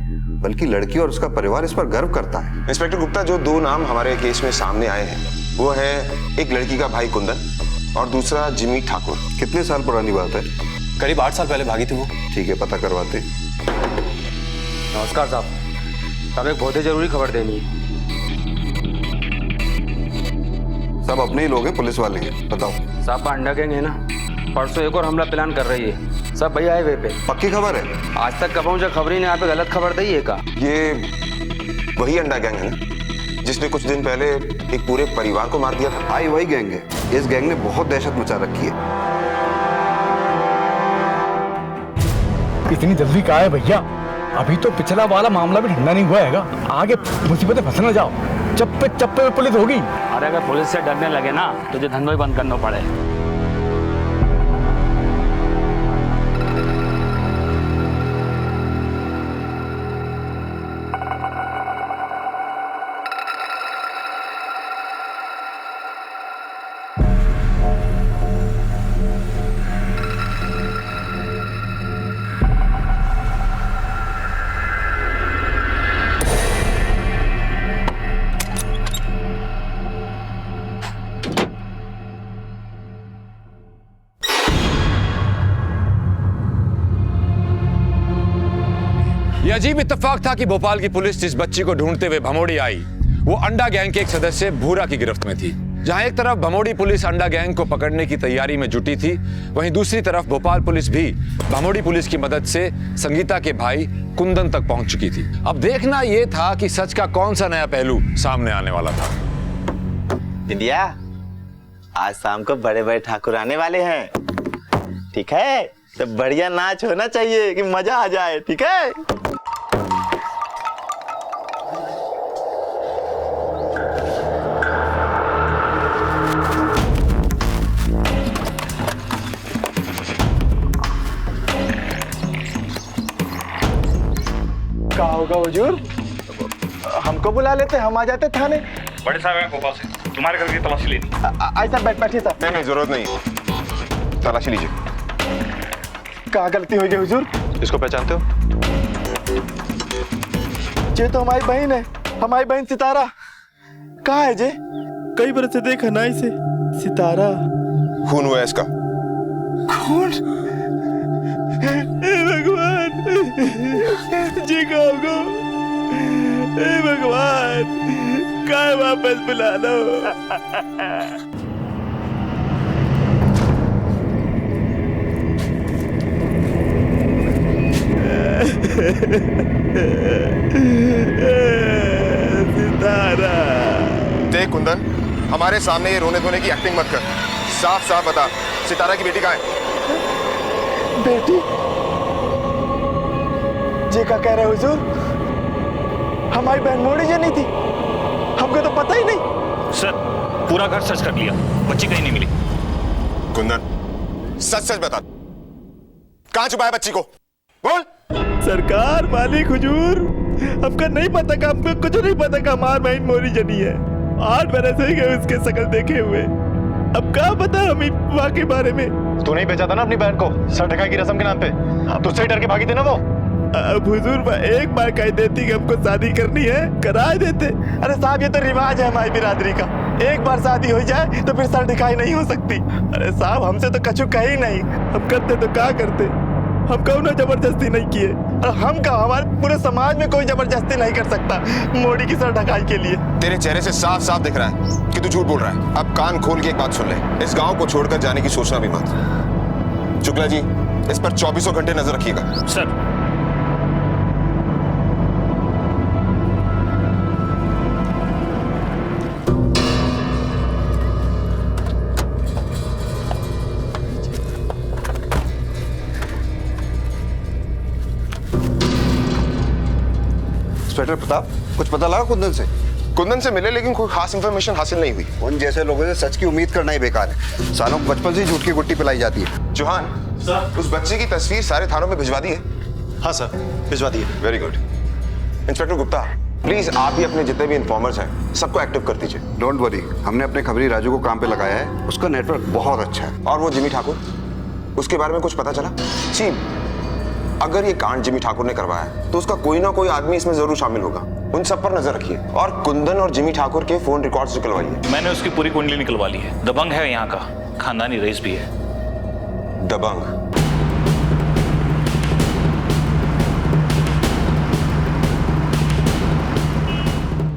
S5: बल्कि लड़की और उसका परिवार इस पर गर्व करता है।
S7: इंस्पेक्टर गुप्ता, जो 2 नाम हमारे केस में सामने आए हैं वो है एक लड़की का भाई कुंदन और दूसरा जिम्मी ठाकुर।
S5: कितने साल पुरानी बात है?
S8: करीब 8 साल पहले भागी थी वो।
S5: ठीक है, पता करवाते।
S11: नमस्कार साहब, एक बहुत ही जरूरी खबर देनी है।
S5: सब अपने ही लोग हैं, पुलिस वाले हैं, बताओ।
S11: साहब अंडा गैंग है ना, परसों एक और हमला प्लान कर रही है। सब भैया आए वे पे।
S5: पक्की खबर है?
S11: आज तक कब मुझे खबरी ने यहाँ पे गलत खबर दी है का?
S7: ये वही अंडा गैंग है ना जिसने कुछ दिन पहले एक पूरे परिवार को मार दिया था?
S5: हाँ, वही गैंग है। इस गैंग ने बहुत दहशत मचा रखी है।
S19: इतनी जल्दी कहा है भैया? अभी तो पिछला वाला मामला भी ठंडा नहीं हुआ हैगा। आगे मुसीबतें फंस न जाओ, चप्पे चप्पे में पुलिस होगी।
S18: अरे अगर पुलिस से डरने लगे ना तो तुझे धंधो ही बंद करना पड़े।
S20: यह अजीब इत्तेफाक था कि भोपाल की पुलिस जिस बच्ची को ढूंढते हुए भमोड़ी आई वो अंडा गैंग के एक सदस्य भूरा की गिरफ्त में थी। जहां एक तरफ भमोड़ी पुलिस अंडा गैंग को पकड़ने की तैयारी में जुटी थी, वहीं दूसरी तरफ भोपाल पुलिस भी भमोड़ी पुलिस की मदद से संगीता के भाई कुंदन तक पहुंच चुकी थी। अब देखना यह था कि सच का कौन सा नया पहलू सामने आने वाला था।
S16: बिंदिया, आज शाम को बड़े बड़े ठाकुर आने वाले हैं, ठीक है? तो बढ़िया नाच होना चाहिए कि मजा आ जाए, ठीक है? क्या होगा हुजूर? हमको बुला लेते, हम आ जाते थाने।
S17: बड़े साहब हैं गोपाल से, तुम्हारे घर की तलाशी लेनी।
S16: ऐसा बैठिए साहब।
S7: नहीं जरूरत नहीं, तलाशी लीजिए।
S16: क्या गलती हुई है हुजूर?
S8: इसको पहचानते हो?
S16: ये तो हमारी बहन है, हमारी बहन सितारा। कहाँ है जे? कई बरस से देखा ना इसे। सितारा
S7: खून हुआ है इसका।
S16: खून? हे भगवान, जी का होगा। हे भगवान, काय वापस बुला लो। सितारा।
S7: देख कुंदन, हमारे सामने ये रोने धोने की एक्टिंग मत कर। साफ साफ बता, सितारा की बेटी कहाँ है?
S16: बेटी? जी का कह रहे हुजूर? हमारी बहन मोड़ी जी नहीं थी, हमको तो पता ही नहीं।
S17: सर, पूरा घर सर्च कर लिया, बच्ची कहीं नहीं मिली।
S7: कुंदन, सच सच बता, कहाँ छुपा है बच्ची को? बोल।
S16: सरकार, मालिक हुजूर, हमको नहीं पता का, हमको कुछ नहीं पता का हमारी बहन मोरी जनी है। 8 बरस हो गए उसके शकल देखे हुए। अब क्या पता हमें वहाँ के बारे में।
S8: तू नहीं बेचा था ना अपनी बहन को सर ढकाई की रस्म के नाम पे? तुझसे ही डर के भागी थी ना वो।
S16: अब हुजूर एक बार कह देती कि हमको शादी करनी है, करा देते। अरे साहब, ये तो रिवाज है हमारी बिरादरी का, एक बार शादी हो जाए तो फिर सर ढकाई नहीं हो सकती। अरे साहब, हमसे तो कछु कही नहीं, हम करते तो क्या करते? हम कौनो जबरदस्ती नहीं किए, और हम का हमारे पूरे समाज में कोई जबरदस्ती नहीं कर सकता मोड़ी की सर ढकाई के लिए।
S7: तेरे चेहरे से साफ साफ दिख रहा है कि तू झूठ बोल रहा है। अब कान खोल के एक बात सुन ले, इस गांव को छोड़कर जाने की सोचना भी मत। शुक्ला जी, इस पर 24 घंटे नजर रखिएगा।
S17: सर।
S5: इंस्पेक्टर प्रताप, कुछ पता लगा कुंदन से?
S7: कुंदन से मिले, लेकिन कोई खास इंफॉर्मेशन हासिल नहीं हुई।
S5: उन जैसे लोगों से सच की उम्मीद करना ही बेकार है। सालों को बचपन से ही झूठ की गुट्टी पिलाई जाती है।
S7: चौहान सर, उस बच्चे की तस्वीर सारे थानों में भिजवा दी है?
S8: हाँ सर, भिजवा दी है।
S7: Very good. Inspector Gupta, please आप भी अपने जितने भी इन्फॉर्मर्स हैं सबको एक्टिव कर दीजिए।
S5: डोंट वरी, हमने अपने खबरी राजू को काम पे लगाया है, उसका नेटवर्क बहुत अच्छा है।
S7: और वो जिमी ठाकुर, उसके बारे में कुछ पता चला? चीफ, अगर ये कांड जिमी ठाकुर ने करवाया है तो उसका कोई ना कोई आदमी इसमें जरूर शामिल होगा। उन सब पर नजर रखिए और कुंदन और जिमी ठाकुर के फोन रिकॉर्ड्स निकलवाइए।
S17: मैंने उसकी पूरी कुंडली निकलवा ली है। दबंग है यहाँ का, खानदानी रईस भी है।
S7: दबंग?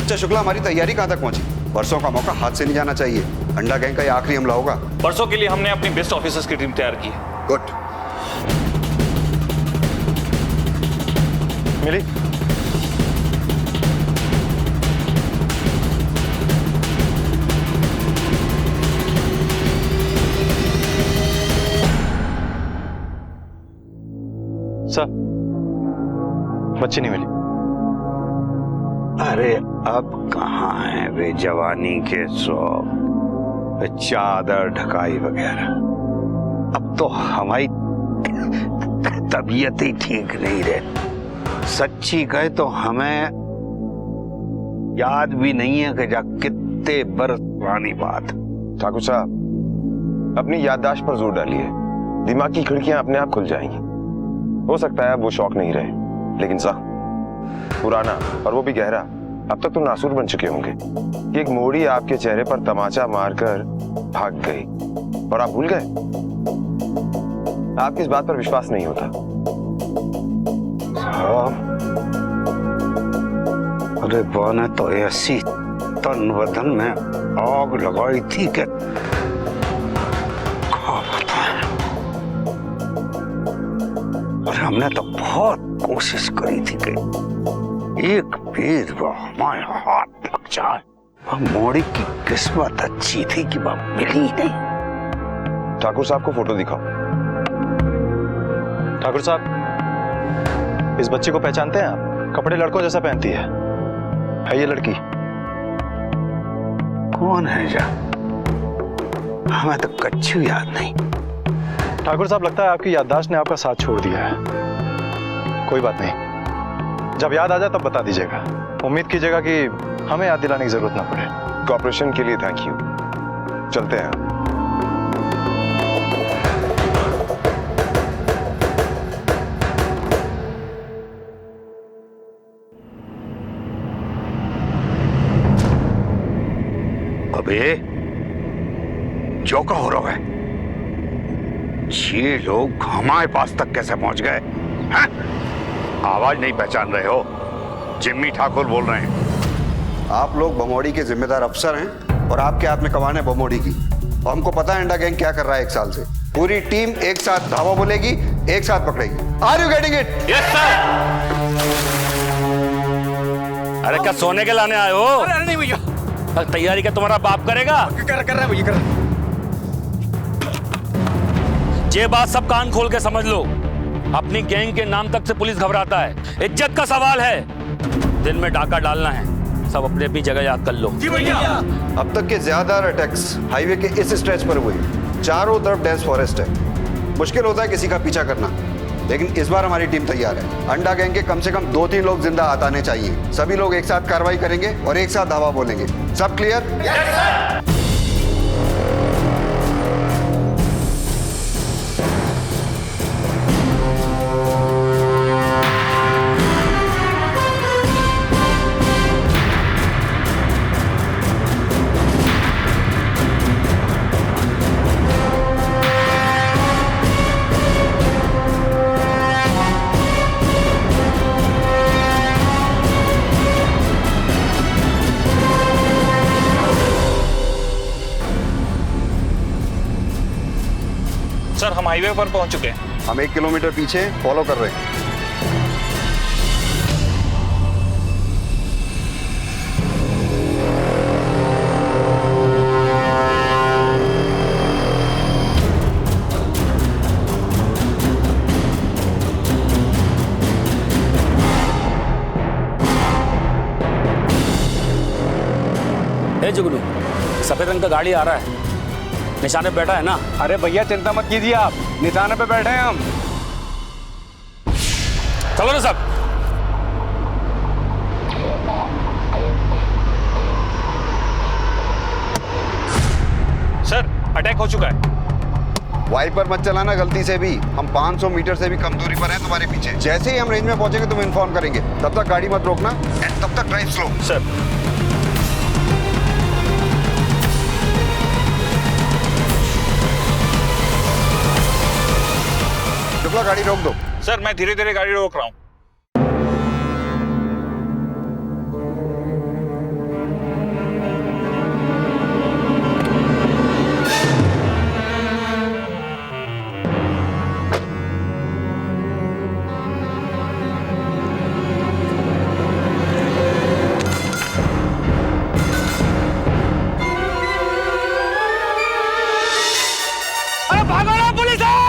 S5: अच्छा शुक्ला, हमारी तैयारी कहाँ तक पहुंची? परसों का मौका हाथ से नहीं जाना चाहिए। अंडा गैंग का ये आखिरी हमला होगा।
S17: परसों के लिए हमने अपनी बेस्ट ऑफिसर्स की टीम तैयार की है।
S5: गुड।
S8: मिली? सर, बच्ची नहीं मिली।
S21: अरे अब कहाँ है वे जवानी के शौक, चादर ढकाई वगैरह। अब तो हमारी तबीयत ही ठीक नहीं रहे। सच्ची कहे तो हमें याद भी नहीं है कि जा कितने बरस पुरानी बात।
S7: ठाकुर साहब, अपनी याददाश्त पर जोर डालिए, दिमाग की खिड़कियां अपने आप खुल जाएंगी। हो सकता है अब वो शौक नहीं रहे, लेकिन जख्म पुराना और वो भी गहरा अब तक तो नासूर बन चुके होंगे कि एक मोड़ी आपके चेहरे पर तमाचा मारकर भाग गई और आप भूल गए। आपकी इस बात पर विश्वास नहीं होता।
S21: अरे बने तो ऐसी तन बदन में आग लगाई थी कि क्या बताएं। और हमने तो बहुत कोशिश करी थी कि एक बेर वो हमारे हाथ लग जाए। मोड़ी की किस्मत अच्छी थी कि वह मिली ही नहीं।
S7: ठाकुर साहब को फोटो दिखाओ।
S8: ठाकुर साहब, इस बच्ची को पहचानते हैं आप? कपड़े लड़कों जैसा पहनती है ये लड़की?
S21: कौन है जा? हमें तो कच्छु याद नहीं।
S8: ठाकुर साहब, लगता है आपकी याददाश्त ने आपका साथ छोड़ दिया है। कोई बात नहीं, जब याद आ जाए तब बता दीजिएगा। उम्मीद कीजिएगा कि हमें याद दिलाने की जरूरत ना पड़े।
S7: कॉपरेशन के लिए थैंक यू। चलते हैं।
S21: अबे जो का हो रहा है, ये लोग हमारे पास तक कैसे पहुंच गए हैं? आवाज नहीं पहचान रहे हो? जिम्मी ठाकुर बोल रहे हैं।
S5: आप लोग बमोड़ी के जिम्मेदार अफसर हैं और आपके हाथ में कमान है बमोड़ी की। और हमको पता है अंडा गैंग क्या कर रहा है 1 साल से। पूरी टीम एक साथ धावा बोलेगी, एक साथ पकड़ेगी। Are you getting it?
S18: Yes sir. अरे क्या सोने के लाने आए हो?
S19: अरे नहीं भैया,
S18: तैयारी क्या तुम्हारा बाप करेगा?
S19: कर रहा है भैया, कर रहा।
S18: ये बात सब कान खोल के समझ लो, अपनी गैंग के नाम तक से पुलिस घबराता है। इज्जत का सवाल है। दिन में डाका डालना है, सब अपनी अपनी जगह याद कर लो।
S19: जी भैया।
S5: अब तक के ज्यादातर अटैक्स हाईवे के इस स्ट्रेच पर हुए। चारों तरफ डेंस फॉरेस्ट है, मुश्किल होता है किसी का पीछा करना। लेकिन इस बार हमारी टीम तैयार है। अंडा गैंग के कम से कम 2-3 लोग जिंदा आने चाहिए। सभी लोग एक साथ कार्रवाई करेंगे और एक साथ धावा बोलेंगे। सब क्लियर?
S19: Yes sir.
S17: सर, हम हाईवे पर पहुंच चुके हैं।
S5: हम 1 किलोमीटर पीछे फॉलो कर रहे हैं।
S18: ए जुगनू, सफेद रंग का गाड़ी आ रहा है, निशाने पे बैठा है ना?
S19: अरे भैया चिंता मत कीजिए, आप निशाने पे बैठे हैं हम।
S18: चलो ना सब।
S17: सर, अटैक हो चुका है।
S5: वाइपर मत चलाना गलती से भी। हम 500 मीटर से भी कम दूरी पर हैं तुम्हारे पीछे। जैसे ही हम रेंज में पहुंचेंगे तुम इन्फॉर्म करेंगे। तब तक गाड़ी मत रोकना एंड तब तक ड्राइव स्लो।
S17: सर।
S5: शुक्ला, गाड़ी रोक दो।
S17: सर, मैं धीरे धीरे गाड़ी रोक रहा हूँ।
S18: अरे भागो ना, पुलिस है!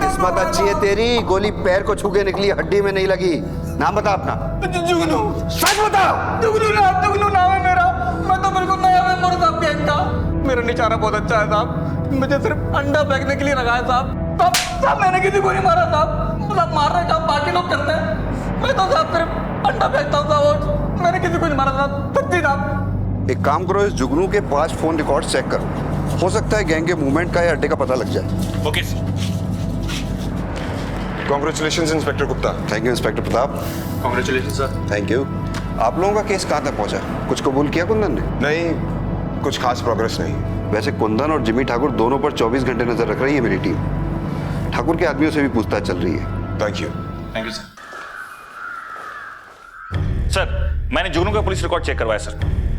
S5: किस्मत अच्छी है तेरी, गोली पैर को छू के निकली, हड्डी में नहीं लगी। नाम बता अपना।
S3: जुगनू।
S5: सच बता।
S3: जुगनू नाम है मेरा। मैं तो बिल्कुल नया मेंबर साहब गैंग का। मेरा निशाना बहुत अच्छा है साहब। मुझे सिर्फ अंडा फेंकने के लिए रखा है साहब। साहब मैंने किसी को नहीं मारा साहब। सब मार रहे साहब, बाकी लोग करते हैं। मैं तो साहब सिर्फ अंडा फेंकता हूँ साहब। मैंने किसी को नहीं मारा साहब, सच्ची साहब।
S5: एक काम करो, इस जुगनू के 5 फोन रिकॉर्ड चेक करो। हो सकता है गैंग के मूवमेंट का या अड्डे का पता लग जाए।
S17: Okay sir.
S7: Congratulation inspector Gupta.
S5: Thank you inspector Pratap.
S8: Congratulation sir.
S5: Thank you. आप लोगों का केस कहाँ तक पहुंचा? कुछ कबूल किया कुंदन ने?
S7: नहीं, कुछ खास प्रोग्रेस नहीं।
S5: वैसे कुंदन और जिमी ठाकुर दोनों पर 24 घंटे नजर रख रही है मेरी टीम। ठाकुर के आदमियों से भी पूछताछ चल रही है।
S7: Thank you.
S8: Thank you sir.
S17: Sir मैंने जुगनू का पुलिस रिकॉर्ड चेक करवाया सर,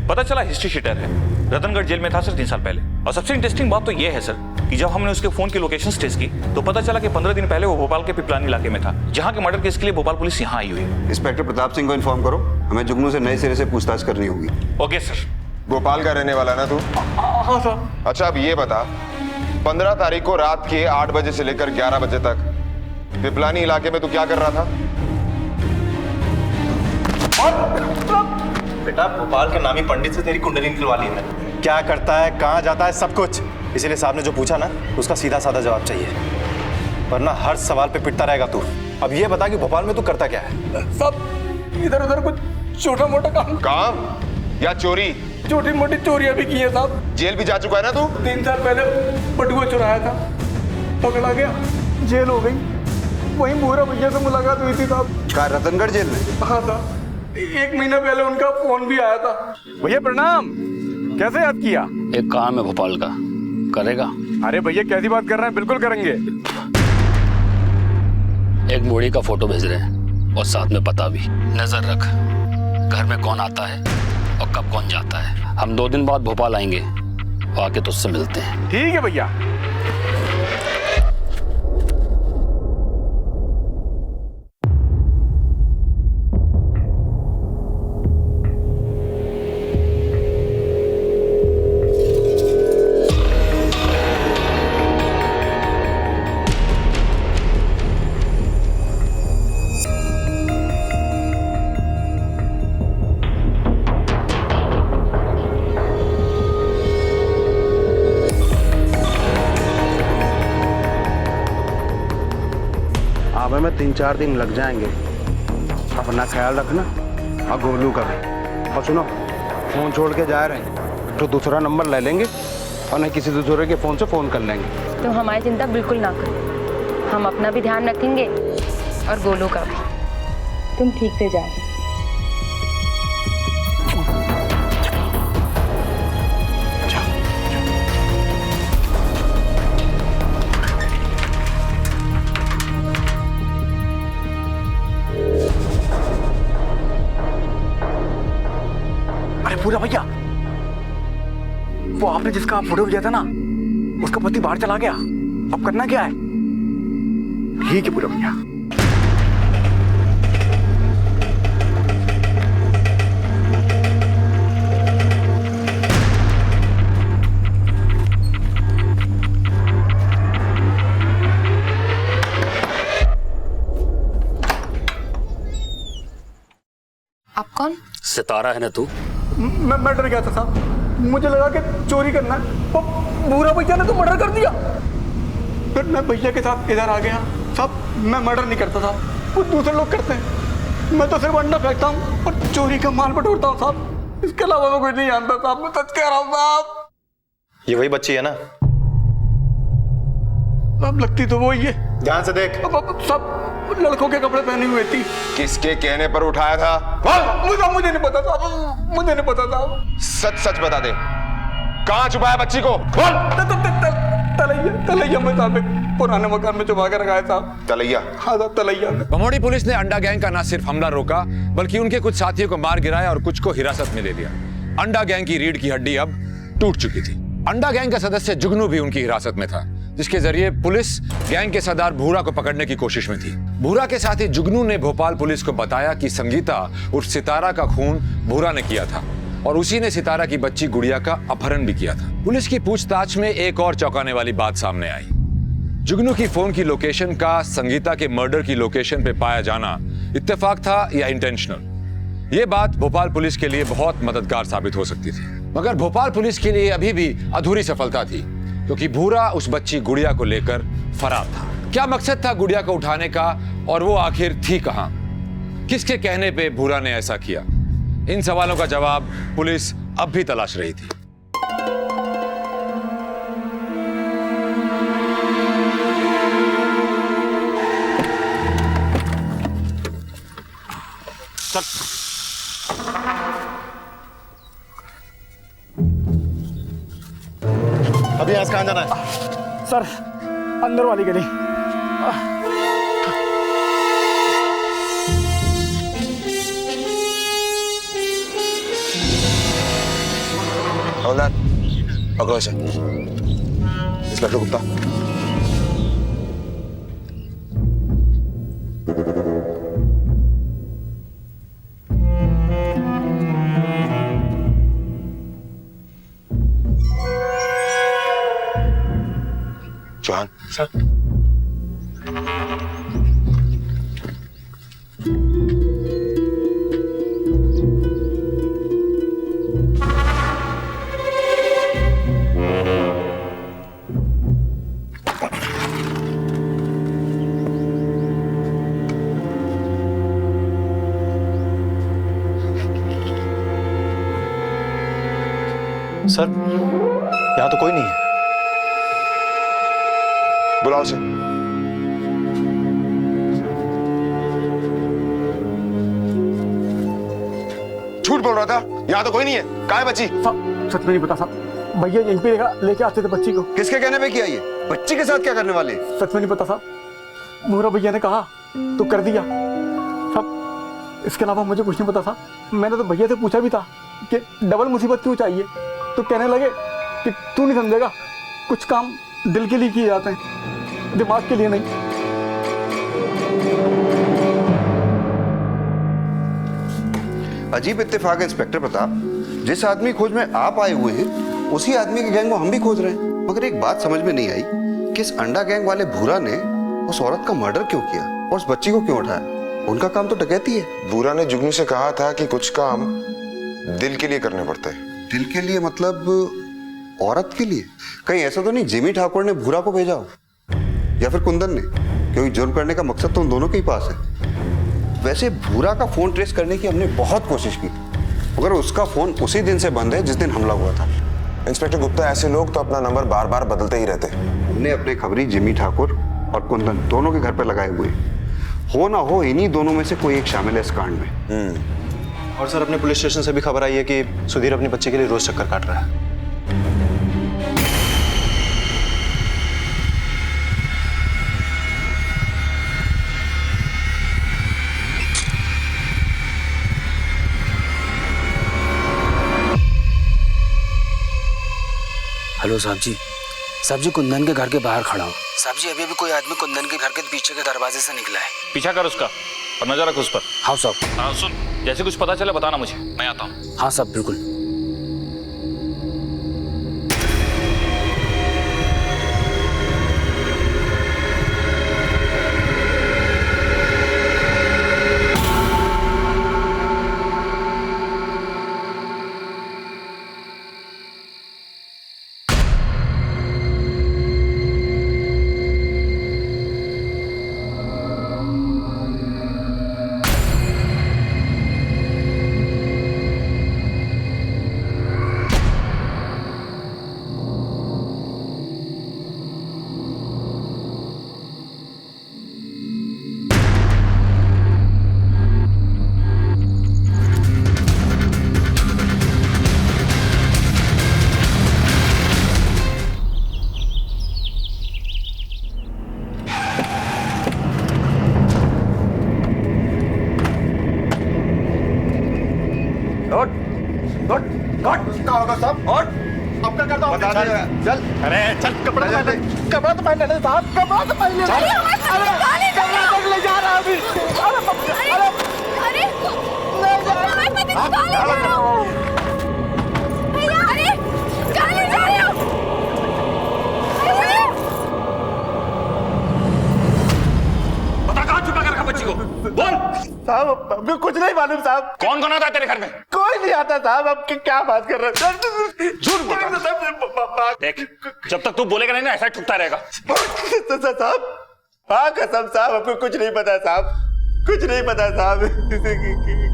S17: पता चला हिस्ट्री शीटर है, रतनगढ़ जेल में था सर 3 साल पहले। और सबसे इंटरेस्टिंग बात तो ये है सर कि जब हमने उसके फोन की लोकेशन टेस्ट की तो पता चला कि 15 दिन पहले वो भोपाल के पिपलानी इलाके में था, जहां के मर्डर केस के लिए भोपाल पुलिस यहाँ आई हुई है।
S5: इंस्पेक्टर प्रताप सिंह को इन्फॉर्म करो, हमें जुगनू से नए सिरे से पूछताछ करनी होगी।
S17: Okay sir.
S7: भोपाल का रहने वाला ना तू?
S8: हाँ सर।
S7: अच्छा अब ये बता, 15 तारीख को रात के 8 बजे से लेकर 11 बजे तक पिपलानी इलाके में तू क्या कर रहा था?
S16: बेटा भोपाल के नामी पंडित से तेरी कुंडली निकलवा ली मैंने। क्या करता है, कहाँ जाता है, सब कुछ। इसीलिए साहब ने जो पूछा ना उसका सीधा साधा जवाब चाहिए, वरना हर सवाल पे पिटता रहेगा तू। अब ये बता कि भोपाल में तू करता क्या है?
S3: सब इधर उधर कुछ छोटा मोटा
S7: काम या चोरी?
S3: छोटी मोटी चोरियां भी की है साहब।
S7: जेल भी जा चुका है ना तू?
S3: 3 साल पहले बटुआ चुराया था, पकड़ा गया, जेल हो गई। वहीं भूरा भैया से मुलाकात हुई थी साहब।
S5: कहाँ, रतनगढ़ जेल में?
S3: हाँ साहब, 1 महीना पहले उनका फोन भी आया था।
S19: भैया प्रणाम, कैसे याद किया?
S18: एक काम है भोपाल का, करेगा?
S19: अरे भैया कैसी बात कर रहे हैं, बिल्कुल करेंगे।
S18: एक बूढ़ी का फोटो भेज रहे हैं और साथ में पता भी। नजर रख घर में कौन आता है और कब कौन जाता है। हम 2 दिन बाद भोपाल आएंगे, आके तुझसे मिलते हैं।
S19: ठीक है भैया।
S11: आवे में 3-4 दिन लग जाएंगे। अपना ख्याल रखना और गोलू का भी। और सुनो, फोन छोड़ के जा रहे हैं तो दूसरा नंबर ले लेंगे और नहीं किसी दूसरे के फोन से फोन कर लेंगे।
S10: तुम हमारी चिंता बिल्कुल ना करो, हम अपना भी ध्यान रखेंगे और गोलू का भी। तुम ठीक से जाओ।
S19: पूरा भैया, वो आपने जिसका फोटो भेजा था ना, उसका पति बाहर चला गया। अब करना क्या है? ठीक है पूरा भैया।
S10: आप कौन?
S18: सितारा है ना तू?
S3: मैं डर गया था साहब, मुझे लगा कि चोरी करना है। भूरा भैया ने तो मर्डर कर दिया। फिर मैं भैया के साथ इधर आ गया साहब। मैं मर्डर नहीं करता साहब, कुछ दूसरे लोग करते हैं। मैं तो सिर्फ अंडा फेंकता हूँ और चोरी का माल बटोरता हूँ साहब। इसके अलावा मैं कुछ नहीं जानता साहब, मैं सच कह रहा हूँ साहब।
S16: ये वही बच्ची है ना?
S3: अब लगती तो वही है।
S16: ध्यान से देख।
S3: अब सब लड़कों के कपड़े पहने हुए थी।
S7: किसके कहने पर उठाया था?
S3: मुझे नहीं पता साहब, मुझे नहीं पता साहब।
S7: सच सच बता दे, कहाँ छुपाया बच्ची को?
S3: तलैया में साहब, पुराने मकान में छुपा के रखा है साहब।
S7: तलैया?
S3: हाँ साहब, तलैया में।
S20: भमोड़ी पुलिस ने अंडा गैंग का न सिर्फ हमला रोका बल्कि उनके कुछ साथियों को मार गिराया और कुछ को हिरासत में ले लिया। अंडा गैंग की रीढ़ की हड्डी अब टूट चुकी थी। अंडा गैंग का सदस्य जुगनू भी उनकी हिरासत में था, जिसके जरिए पुलिस गैंग के सरदार भूरा को पकड़ने की कोशिश में थी। भूरा के साथ ही जुगनू ने भोपाल पुलिस को बताया कि संगीता उर्फ सितारा का खून भूरा ने किया था और उसी ने सितारा की बच्ची गुड़िया का अपहरण भी किया था। पुलिस की पूछताछ में एक और चौंकाने वाली बात सामने आई। जुगनू की फोन की लोकेशन का संगीता के मर्डर की लोकेशन पे पाया जाना इत्तेफाक था या इंटेंशनल, ये बात भोपाल पुलिस के लिए बहुत मददगार साबित हो सकती थी। मगर भोपाल पुलिस के लिए अभी भी अधूरी सफलता थी, क्योंकि भूरा उस बच्ची गुड़िया को लेकर फरार था। क्या मकसद था गुड़िया को उठाने का और वो आखिर थी कहां? किसके कहने पे भूरा ने ऐसा किया? इन सवालों का जवाब पुलिस अब भी तलाश रही थी।
S16: अभी यहाँ से कहाँ जाना है?
S19: सर अंदर वाली गली।
S7: हवलदार पकड़ो इसे। Inspector Gupta. Chauhan
S8: sir. Sir यहाँ तो कोई नहीं है।
S7: बुलाओ उसे। झूठ बोल रहा था, यहाँ तो कोई नहीं है। कहाँ है बच्ची?
S19: सच में नहीं पता साहब, भैया यहीं पे लेके आते थे बच्ची को।
S5: किसके कहने पे किया ये? बच्ची के साथ क्या करने वाले?
S19: सच में नहीं पता साहब, मुहरा भैया ने कहा तो कर दिया साहब। इसके अलावा मुझे कुछ नहीं पता साहब। मैंने तो भैया से पूछा भी था कि डबल मुसीबत क्यों चाहिए, तो कहने लगे कि तू नहीं समझेगा, कुछ काम दिल के लिए किए जाते हैं, दिमाग के लिए नहीं।
S5: अजीब इत्तेफाक है इंस्पेक्टर प्रताप, जिस आदमी खोज में आप आए हुए हैं उसी आदमी के गैंग को हम भी खोज रहे हैं। मगर एक बात समझ में नहीं आई कि इस अंडा गैंग वाले भूरा ने उस औरत का मर्डर क्यों किया और उस बच्ची को क्यों उठाया? उनका काम तो डकैती है।
S7: भूरा ने जुगनू से कहा था कि कुछ काम दिल के लिए करने पड़ते हैं।
S5: दिल के लिए मतलब औरत के लिए? कहीं ऐसा तो नहीं जिमी ठाकुर ने भूरा को भेजा हो या फिर कुंदन ने, क्योंकि जुर्म करने का मकसद तो उन दोनों के ही पास है। वैसे भूरा का फोन ट्रेस करने की हमने बहुत कोशिश की, मगर उसका फोन उसी दिन से बंद है जिस दिन हमला हुआ था।
S7: इंस्पेक्टर गुप्ता, ऐसे लोग तो अपना नंबर बार बार बदलते ही रहते हैं।
S5: हमने अपने खबरी जिमी ठाकुर और कुंदन दोनों के घर पर लगाए हुए, हो ना हो इन्हीं दोनों में से कोई एक शामिल है इस कांड में।
S8: और सर अपने पुलिस स्टेशन से भी खबर आई है कि सुधीर अपने बच्चे के लिए रोज चक्कर काट रहा है।
S4: हेलो साहब जी, कुंदन के घर के बाहर खड़ा हूँ। साहब जी अभी भी कोई आदमी कुंदन के घर के पीछे के दरवाजे से निकला है।
S17: पीछा कर उसका और नजर रख उस पर।
S4: हाँ साहब।
S17: हाँ सुन, जैसे कुछ पता चले बताना मुझे, मैं आता हूँ।
S4: हाँ साहब बिल्कुल।
S16: क्या होगा साहब? और अब क्या करता हूँ? चल। अरे चल, कपड़ा तो पहन ले। कपड़ा तो पहन ले साहब, कपड़ा तो पहन ले। अरे कपड़ा तक ले जा रहा अभी।
S17: बता कहाँ छुपा कर रखा बच्ची को? बोल।
S16: साहब अभी कुछ नहीं मालूम साहब।
S17: कौन कौन आता है तेरे घर में?
S16: कोई नहीं आता साहब। अब क्या बात कर रहे हैं?
S17: झूठ बोल। देख, जब तक तू बोलेगा नहीं ना ऐसा ठुकता रहेगा।
S16: साहब हाँ कसम साहब, आपको कुछ नहीं पता साहब, कुछ नहीं पता साहब।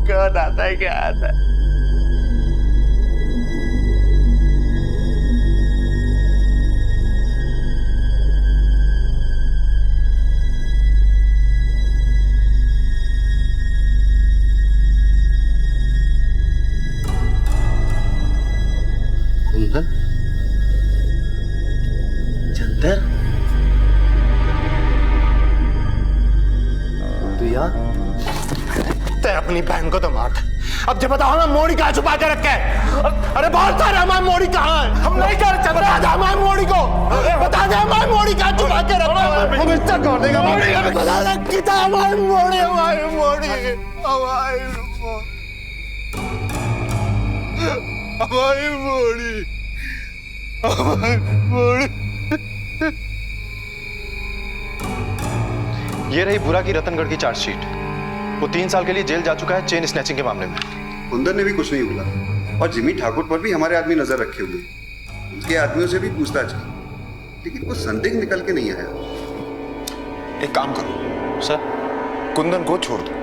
S16: कौन आता है क्या आता है?
S12: अब जब बताओ हमें मोड़ी कहाँ छुपा के रखे है? अरे बहुत सारे हमारी मोड़ी कहाँ है? हम नहीं कर सकते। बता दे हमारी मोड़ी को, बता दे हमारी मोड़ी कहाँ छुपा के रखा है? हम इससे कर देगा मोड़ी, बता दे कितना हमारी मोड़ी, हमारी मोड़ी, हमारी मोड़ी, हमारी मोड़ी।
S8: ये रही भूरा की रतनगढ़ की चार्जशीट। वो 3 साल के लिए जेल जा चुका है चेन स्नैचिंग के मामले में।
S5: कुंदन ने भी कुछ नहीं बोला और जिमी ठाकुर पर भी हमारे आदमी नजर रखे हुए, उसके आदमियों से भी पूछताछ की, लेकिन वो संदिग्ध निकल के नहीं आया।
S7: एक काम करो सर, कुंदन को छोड़ दो।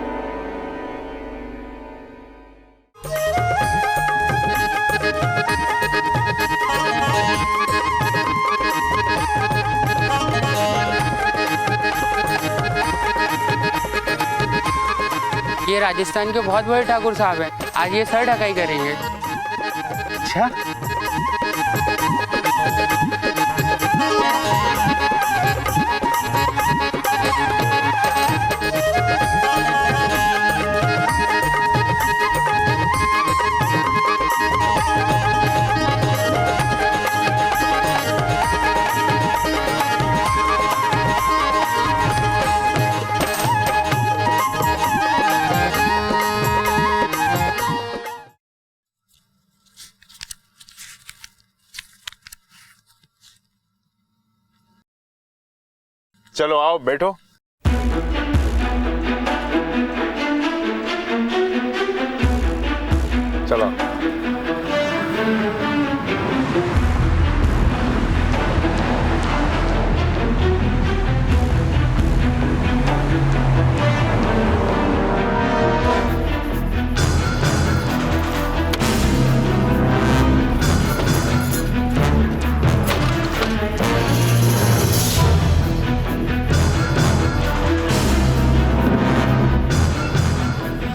S1: ये राजस्थान के बहुत बड़े ठाकुर साहब हैं, आज ये सर ढकाई करेंगे।
S11: अच्छा,
S7: चलो आओ बैठो। चलो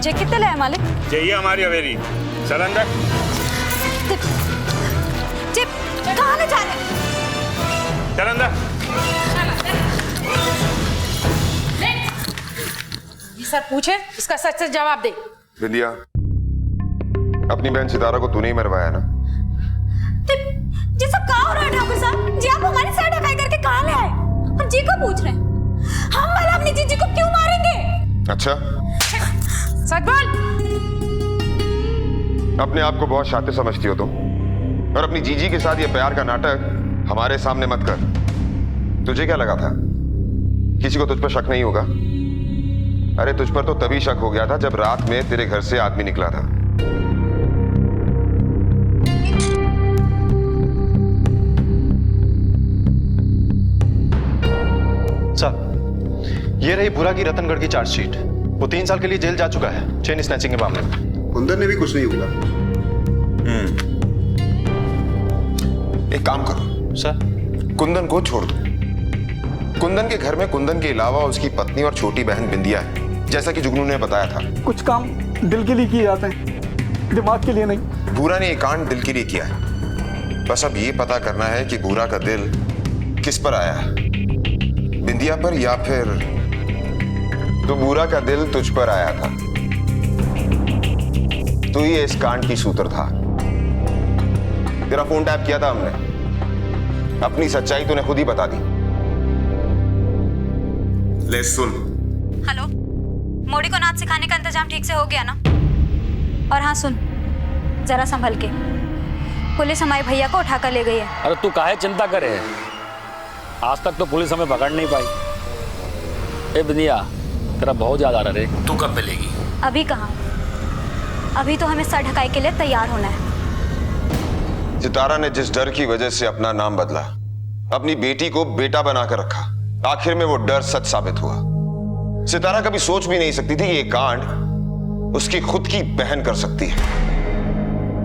S13: जे कितने ले मालिक?
S17: चाहिए हमारी हवेली। चल अंदर।
S13: चिप कहाँ ले जा रहे?
S17: चल अंदर।
S10: जी सर पूछे, इसका सच से जवाब दे।
S7: बिंदिया, अपनी बहन सितारा को तूने ही मरवाया ना?
S13: जी सब कहाँ हो रहा है ठाकुर साहब? जी आप हमारी सर ढकाई करके कहाँ ले आए? हम जी को पूछ रहे हैं, हम भला अपनी जीजी को क्यों मारेंगे?
S7: अच्छा,
S10: सच बोल।
S7: अपने आप को बहुत शातिर समझती हो तुम, और अपनी जीजी के साथ ये प्यार का नाटक हमारे सामने मत कर। तुझे क्या लगा था किसी को तुझ पर शक नहीं होगा? अरे तुझ पर तो तभी शक हो गया था जब रात में तेरे घर से आदमी निकला था।
S8: सर, ये रही भूरा की रतनगढ़ की चार्जशीट। वो 3 साल के लिए जेल जा चुका है चेन स्नैचिंग के मामले में।
S5: कुंदन ने भी कुछ नहीं बोला।
S7: एक काम करो
S8: सर,
S7: कुंदन को छोड़ दो। कुंदन के घर में कुंदन के अलावा उसकी पत्नी और छोटी बहन बिंदिया है, जैसा कि जुगनू ने बताया था।
S19: कुछ काम दिल के लिए किए जाते हैं, दिमाग के लिए नहीं।
S7: भूरा ने ये कांड दिल के लिए किया है। बस अब ये पता करना है कि भूरा का दिल किस पर आया है, बिंदिया पर या फिर तो भूरा का दिल तुझ पर आया था। तू ही इस कांड की सूत्रधार। तेरा फोन टैप किया था हमने, अपनी सच्चाई तूने खुद ही बता दी। ले सुन।
S13: हेलो, मोड़ी को नाच सिखाने का इंतजाम ठीक से हो गया ना? और हाँ सुन, जरा संभल के, पुलिस हमारे भैया को उठा कर ले गई है।
S18: अरे तू काहे चिंता करे, आज तक तो पुलिस हमें पकड़ नहीं पाई। ए बिंदिया, तेरा बहुत याद आ रहा रे, तू कब मिलेगी?
S13: अभी कहाँ, अभी तो हमें सर ढकाई के लिए तैयार होना है।
S7: सितारा ने जिस डर की वजह से अपना नाम बदला, अपनी बेटी को बेटा बनाकर रखा, आखिर में वो डर सच साबित हुआ। सितारा कभी सोच भी नहीं सकती थी कि ये कांड उसकी खुद की बहन कर सकती है।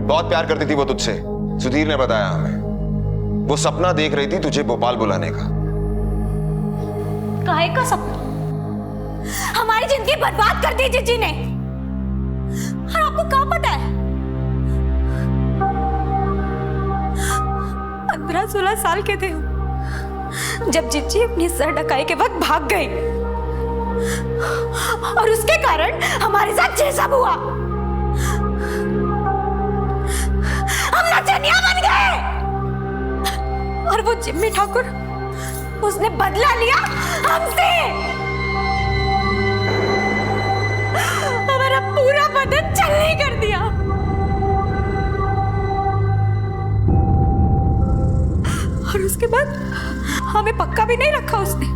S7: बहुत प्यार करती थी वो तुझसे, सुधीर ने बताया हमें। वो सपना देख रही थी तुझे भोपाल बुलाने का।
S13: काहे का सपना? हमारी जिंदगी बर्बाद कर दी जीजी ने। और आपको क्या पता है, 15-16 साल के थे जब जीजी अपनी सर ढकाई के वक्त भाग गई, और उसके कारण हमारे साथ ये सब हुआ। और वो जिम्मी ठाकुर, उसने बदला लिया हमसे। हमारा पूरा बदन चलने कर दिया। और उसके बाद हमें पक्का भी नहीं रखा उसने।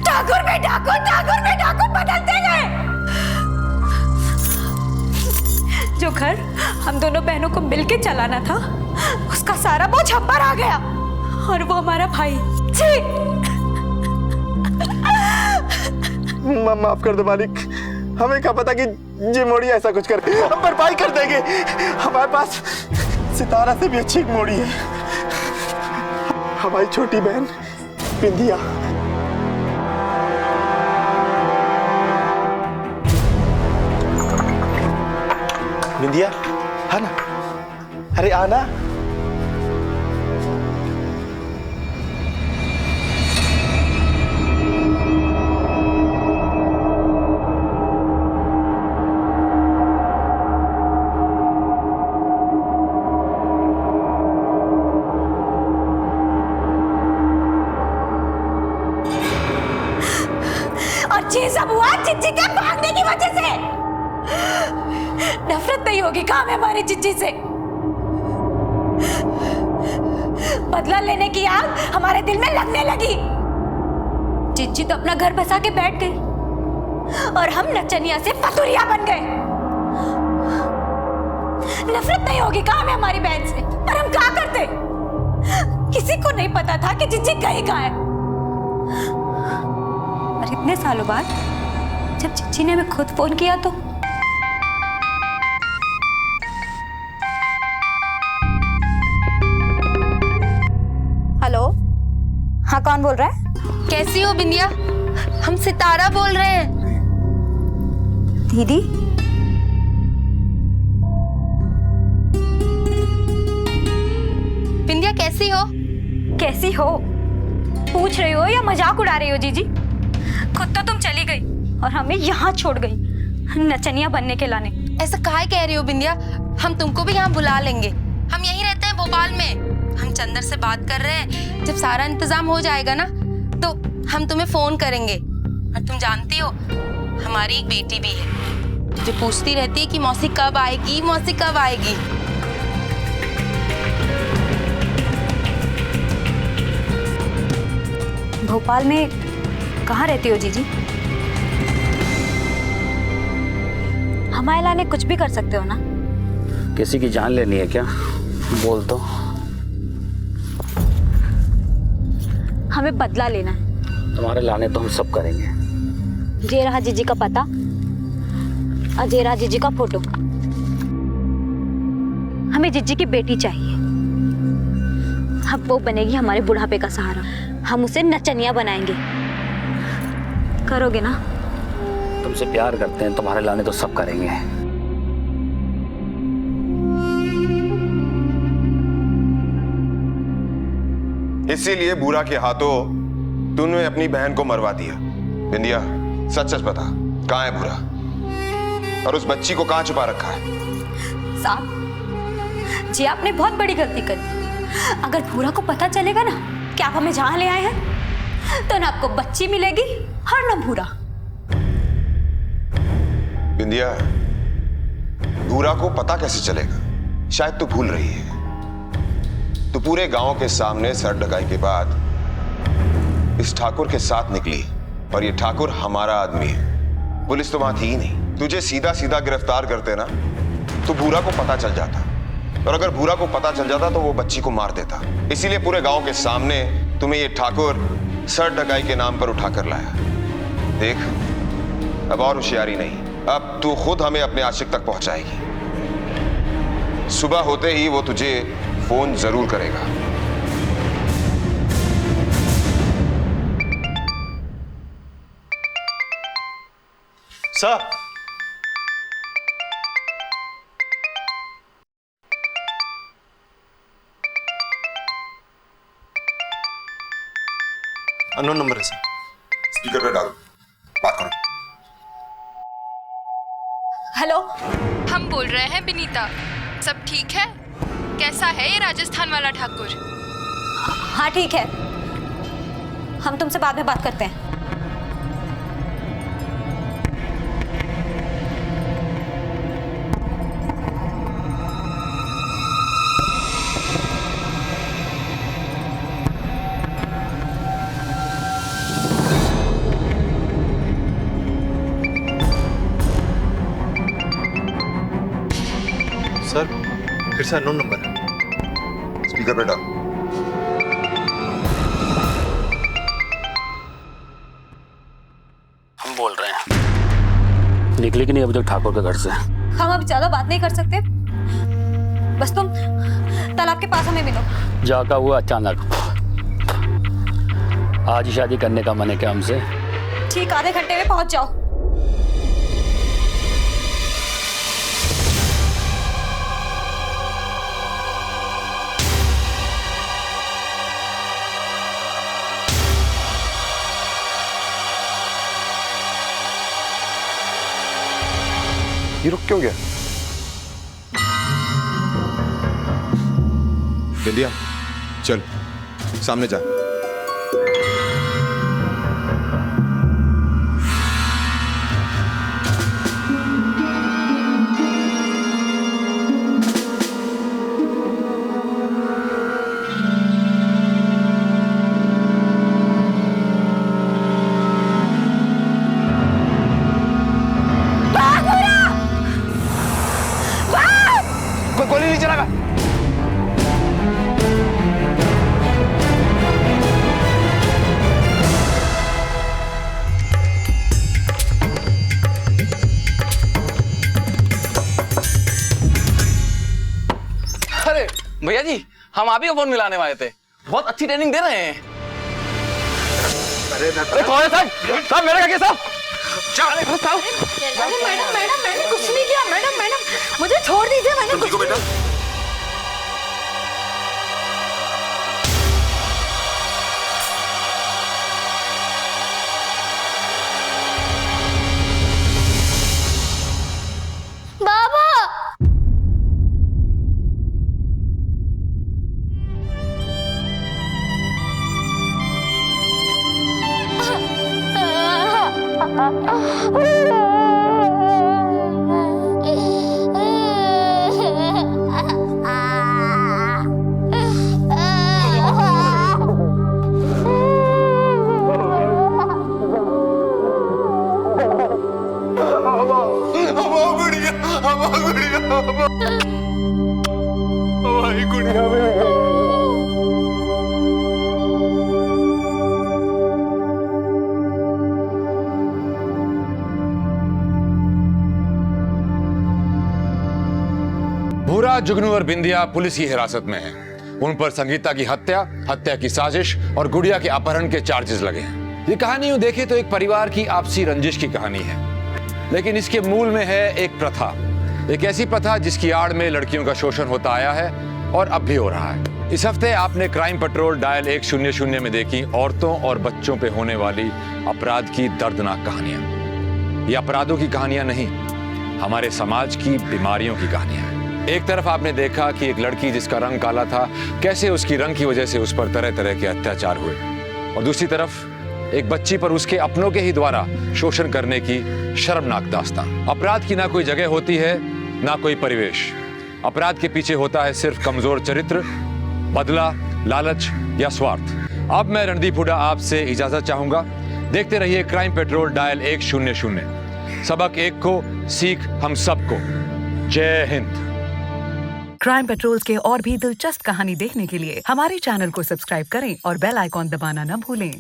S13: ठाकुर में ठाकुर बदलते गए। जो घर हम दोनों बहनों को मिलके चलाना था, उसका सारा बोझ हम पर आ गया। और वो हमारा भाई। छी!
S16: माफ कर दो मालिक, हमें क्या पता कि ये मोड़ी ऐसा कुछ कर, हम भरपाई कर देंगे। हमारे पास सितारा से भी अच्छी एक मोड़ी है, हमारी छोटी बहन बिंदिया। बिंदिया, है ना? अरे आना।
S13: और ये सब हुआ चिच्ची के भागने की वजह से। नफरत नहीं होगी काम है हमारी चिच्ची से। बदला लेने की आग हमारे दिल में लगने लगी। चिच्ची तो अपना घर बसा के बैठ गई और हम नचनिया से फतुरिया बन गए। नफरत नहीं होगी काम है हमारी बहन से, पर हम क्या करते? किसी को नहीं पता था कि चिच्ची गई कहाँ है। और इतने सालों बाद जब चिच्ची ने हमें खुद फोन किया तो
S10: हेलो, हाँ कौन बोल रहा है? कैसी हो बिंदिया? हम सितारा बोल रहे हैं।
S13: दीदी,
S10: बिंदिया कैसी हो?
S13: कैसी हो पूछ रही हो या मजाक उड़ा रही हो? जीजी, खुद तो तुम चली गई और हमें यहाँ छोड़ गई नचनिया बनने के लाने।
S10: ऐसा काहे कह रही हो बिंदिया? हम तुमको भी यहाँ बुला लेंगे। हम यहीं रहते हैं भोपाल में। हम चंदर से बात कर रहे हैं, जब सारा इंतजाम हो जाएगा ना तो हम तुम्हें फोन करेंगे। और तुम जानती हो हमारी एक बेटी भी है जो पूछती रहती है कि मौसी कब आएगी, मौसी कब आएगी।
S13: भोपाल में कहाँ रहती हो जीजी? हमारे लाने कुछ भी कर सकते हो ना?
S18: किसी की जान लेनी है क्या? बोल दो।
S13: हमें बदला लेना है।
S18: तुम्हारे लाने तो हम सब करेंगे।
S13: ये रहा जीजी का पता और ये रहा जीजी का फोटो। हमें जीजी की बेटी चाहिए। अब वो बनेगी हमारे बुढ़ापे का सहारा। हम उसे नचनिया बनाएंगे। करोगे ना?
S18: तुमसे प्यार करते हैं, तुम्हारे लाने तो सब करेंगे।
S7: इसीलिए बुरा के हाथों तूने अपनी बहन को मरवा दिया। बिंदिया, सच सच बता, कहाँ है बुरा? और उस बच्ची को कहाँ छुपा रखा है?
S13: साहब जी, आपने बहुत बड़ी गलती करी। अगर भूरा को पता चलेगा ना कि आप हमें जहां ले आए हैं, तो ना आपको बच्ची मिलेगी और ना भूरा।
S7: बिंदिया, भूरा को पता कैसे चलेगा? शायद तू भूल रही है, तू पूरे गांव के सामने सर ढकाई के बाद इस ठाकुर के साथ निकली, और ये ठाकुर हमारा आदमी है। पुलिस तो वहां थी ही नहीं। तुझे सीधा सीधा गिरफ्तार करते ना तो भूरा को पता चल जाता, और अगर भूरा को पता चल जाता तो वो बच्ची को मार देता। इसीलिए पूरे गांव के सामने तुम्हें ये ठाकुर सर ढकाई के नाम पर उठा कर लाया। देख, अब और होशियारी नहीं, अब तू खुद हमें अपने आशिक तक पहुंचाएगी। सुबह होते ही वो तुझे फोन जरूर करेगा।
S16: सर,
S7: अननोन नंबर है सर। स्पीकर पे डाल, बात करो।
S10: हेलो, हम बोल रहे हैं बिनीता। सब ठीक है? कैसा है ये राजस्थान वाला ठाकुर?
S13: हाँ ठीक है, हम तुमसे बाद में बात करते हैं।
S8: सर फिर से अननोन नंबर है।
S7: स्पीकर बेटा।
S18: हम बोल रहे हैं, निकले कि नहीं अभी तक ठाकुर के घर से?
S13: हम अब ज्यादा बात नहीं कर सकते, बस तुम तालाब के पास हमें मिलो।
S18: जाका हुआ अचानक, आज ही शादी करने का मन है क्या हमसे?
S13: ठीक आधे घंटे में पहुंच जाओ।
S7: ये रुक क्यों गया? बिंदिया चल सामने जा।
S20: गोली नहीं चलागा।
S15: अरे भैया जी, हम आप ही को फोन मिलाने वाले थे। बहुत अच्छी ट्रेनिंग दे रहे हैं।
S20: अरे कौन है साहब? साहब मेरा क्या साहब?
S13: मैडम मैंने कुछ नहीं किया। मैडम मुझे छोड़ दीजिए, मैंने कुछ
S7: बेटा।
S9: बाबा
S20: भूरा, जुगनू और बिंदिया पुलिस की हिरासत में हैं। उन पर संगीता की हत्या, हत्या की साजिश और गुड़िया के अपहरण के चार्जेस लगे हैं। ये कहानी यूं देखे तो एक परिवार की आपसी रंजिश की कहानी है, लेकिन इसके मूल में है एक प्रथा, एक ऐसी प्रथा जिसकी आड़ में लड़कियों का शोषण होता आया है और अब भी हो रहा है। इस हफ्ते आपने क्राइम पेट्रोल डायल 100 में देखी औरतों और बच्चों पे होने वाली अपराध की दर्दनाक कहानियां। ये अपराधों की कहानियां नहीं, हमारे समाज की बीमारियों की कहानियां हैं। एक तरफ आपने देखा कि एक लड़की जिसका रंग काला था, कैसे उसकी रंग की वजह से उस पर तरह तरह के अत्याचार हुए, और दूसरी तरफ एक बच्ची पर उसके अपनों के ही द्वारा शोषण करने की शर्मनाक दास्तान। अपराध की ना कोई जगह होती है, ना कोई परिवेश। अपराध के पीछे होता है सिर्फ कमजोर चरित्र, बदला, लालच या स्वार्थ। अब मैं रणदीप हुड्डा आपसे इजाजत चाहूंगा। देखते रहिए क्राइम पेट्रोल डायल 100। सबक एक को, सीख हम सबको। जय हिंद।
S22: क्राइम पेट्रोल्स के और भी दिलचस्प कहानी देखने के लिए हमारे चैनल को सब्सक्राइब करें और बेल आइकॉन दबाना न भूलें।